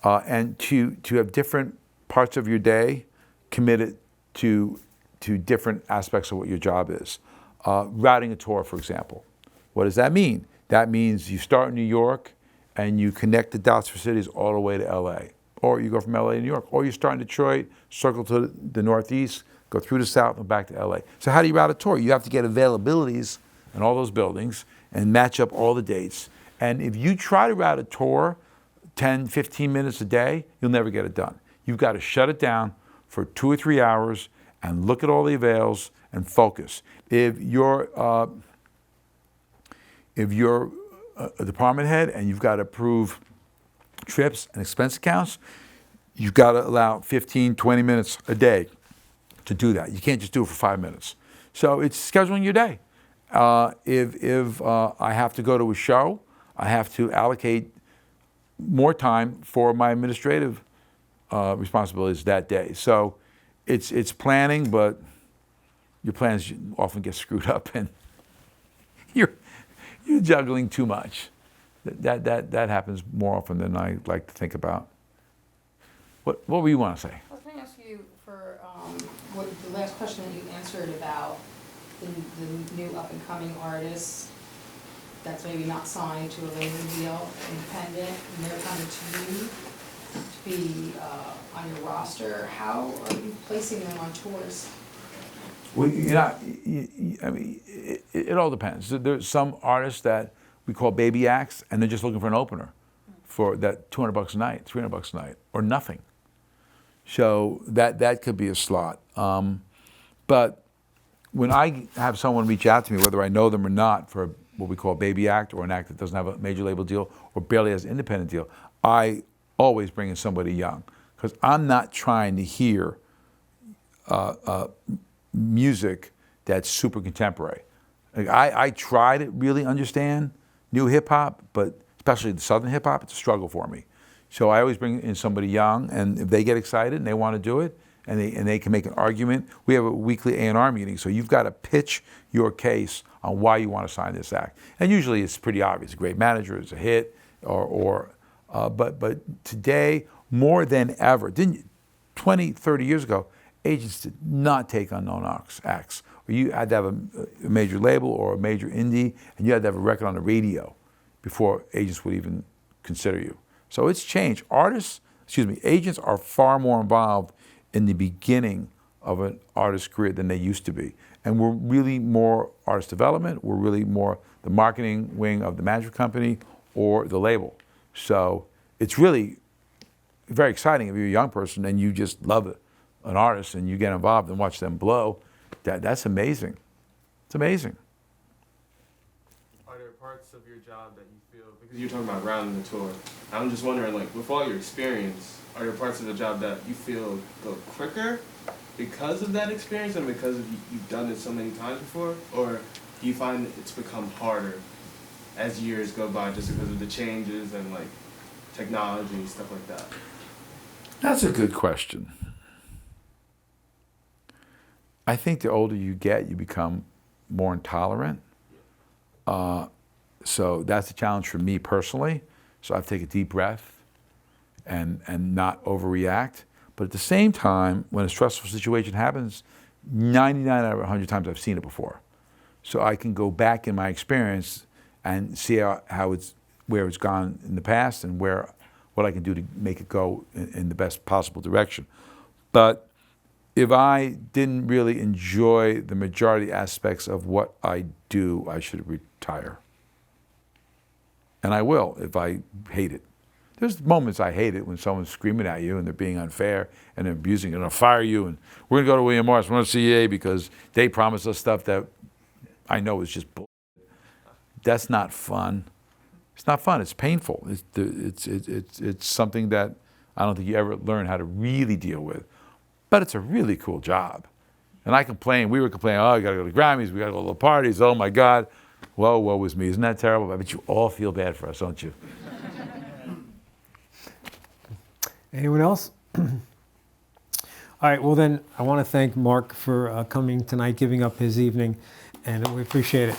and to have different parts of your day committed to to different aspects of what your job is. Routing a tour, for example. What does that mean? That means you start in New York and you connect the dots for cities all the way to LA. Or you go from LA to New York. Or you start in Detroit, circle to the Northeast, go through the South and back to LA. So how do you route a tour? You have to get availabilities in all those buildings and match up all the dates. And if you try to route a tour 10, 15 minutes a day, you'll never get it done. You've got to shut it down for 2 or 3 hours and look at all the avails and focus. If you're a department head and you've got to approve trips and expense accounts, you've got to allow 15, 20 minutes a day to do that. You can't just do it for 5 minutes. So it's scheduling your day. If I have to go to a show, I have to allocate more time for my administrative responsibilities that day. So it's planning, but your plans often get screwed up and you're juggling too much. That happens more often than I like to think about. What do you want to say? I was going to ask you for what the last question that you answered about the new up-and-coming artists that's maybe not signed to a label deal, independent, and they're coming to you to be on your roster. How are you placing them on tours? Well, I mean, it all depends. There's some artists that we call baby acts, and they're just looking for an opener for that $200 a night, $300 a night, or nothing. So that could be a slot. But when I have someone reach out to me, whether I know them or not, for what we call a baby act or an act that doesn't have a major label deal or barely has an independent deal, I always bring in somebody young, because I'm not trying to hear music that's super contemporary. Like I try to really understand new hip hop, but especially the Southern hip hop, it's a struggle for me. So I always bring in somebody young, and if they get excited and they want to do it, and they can make an argument. We have a weekly A&R meeting, so you've got to pitch your case on why you want to sign this act. And usually it's pretty obvious. A great manager, it's a hit, but today, more than ever, 20, 30 years ago, agents did not take unknown acts. Or you had to have a major label or a major indie, and you had to have a record on the radio before agents would even consider you. So it's changed. Agents are far more involved in the beginning of an artist's career than they used to be. And we're really more artist development, we're really more the marketing wing of the management company or the label. So it's really very exciting if you're a young person and you just love an artist and you get involved and watch them blow. That's amazing. It's amazing. Are there parts of your job that you feel, because you're talking about routing the tour, I'm just wondering, like, with all your experience, are there parts of the job that you feel go quicker because of that experience and because you've done it so many times before? Or do you find it's become harder as years go by just because of the changes and, like, technology, stuff like that? That's a good question. I think the older you get, you become more intolerant. So that's a challenge for me personally. So I have to take a deep breath and not overreact. But at the same time, when a stressful situation happens, 99 out of 100 times I've seen it before. So I can go back in my experience and see where it's gone in the past and what I can do to make it go in the best possible direction. But if I didn't really enjoy the majority aspects of what I do, I should retire. And I will if I hate it. There's moments I hate it when someone's screaming at you and they're being unfair and they're abusing you and they'll fire you and we're going to go to William Morris, we're going to CEA because they promised us stuff that I know is just bullshit. That's not fun. It's not fun. It's painful. It's something that I don't think you ever learn how to really deal with. But it's a really cool job. And I complain, we were complaining, oh, you got to go to Grammys, we got to go to the parties, oh my God. Whoa, woe was me. Isn't that terrible? I bet you all feel bad for us, don't you? Anyone else? All right, well then, I want to thank Mark for coming tonight, giving up his evening, and we appreciate it.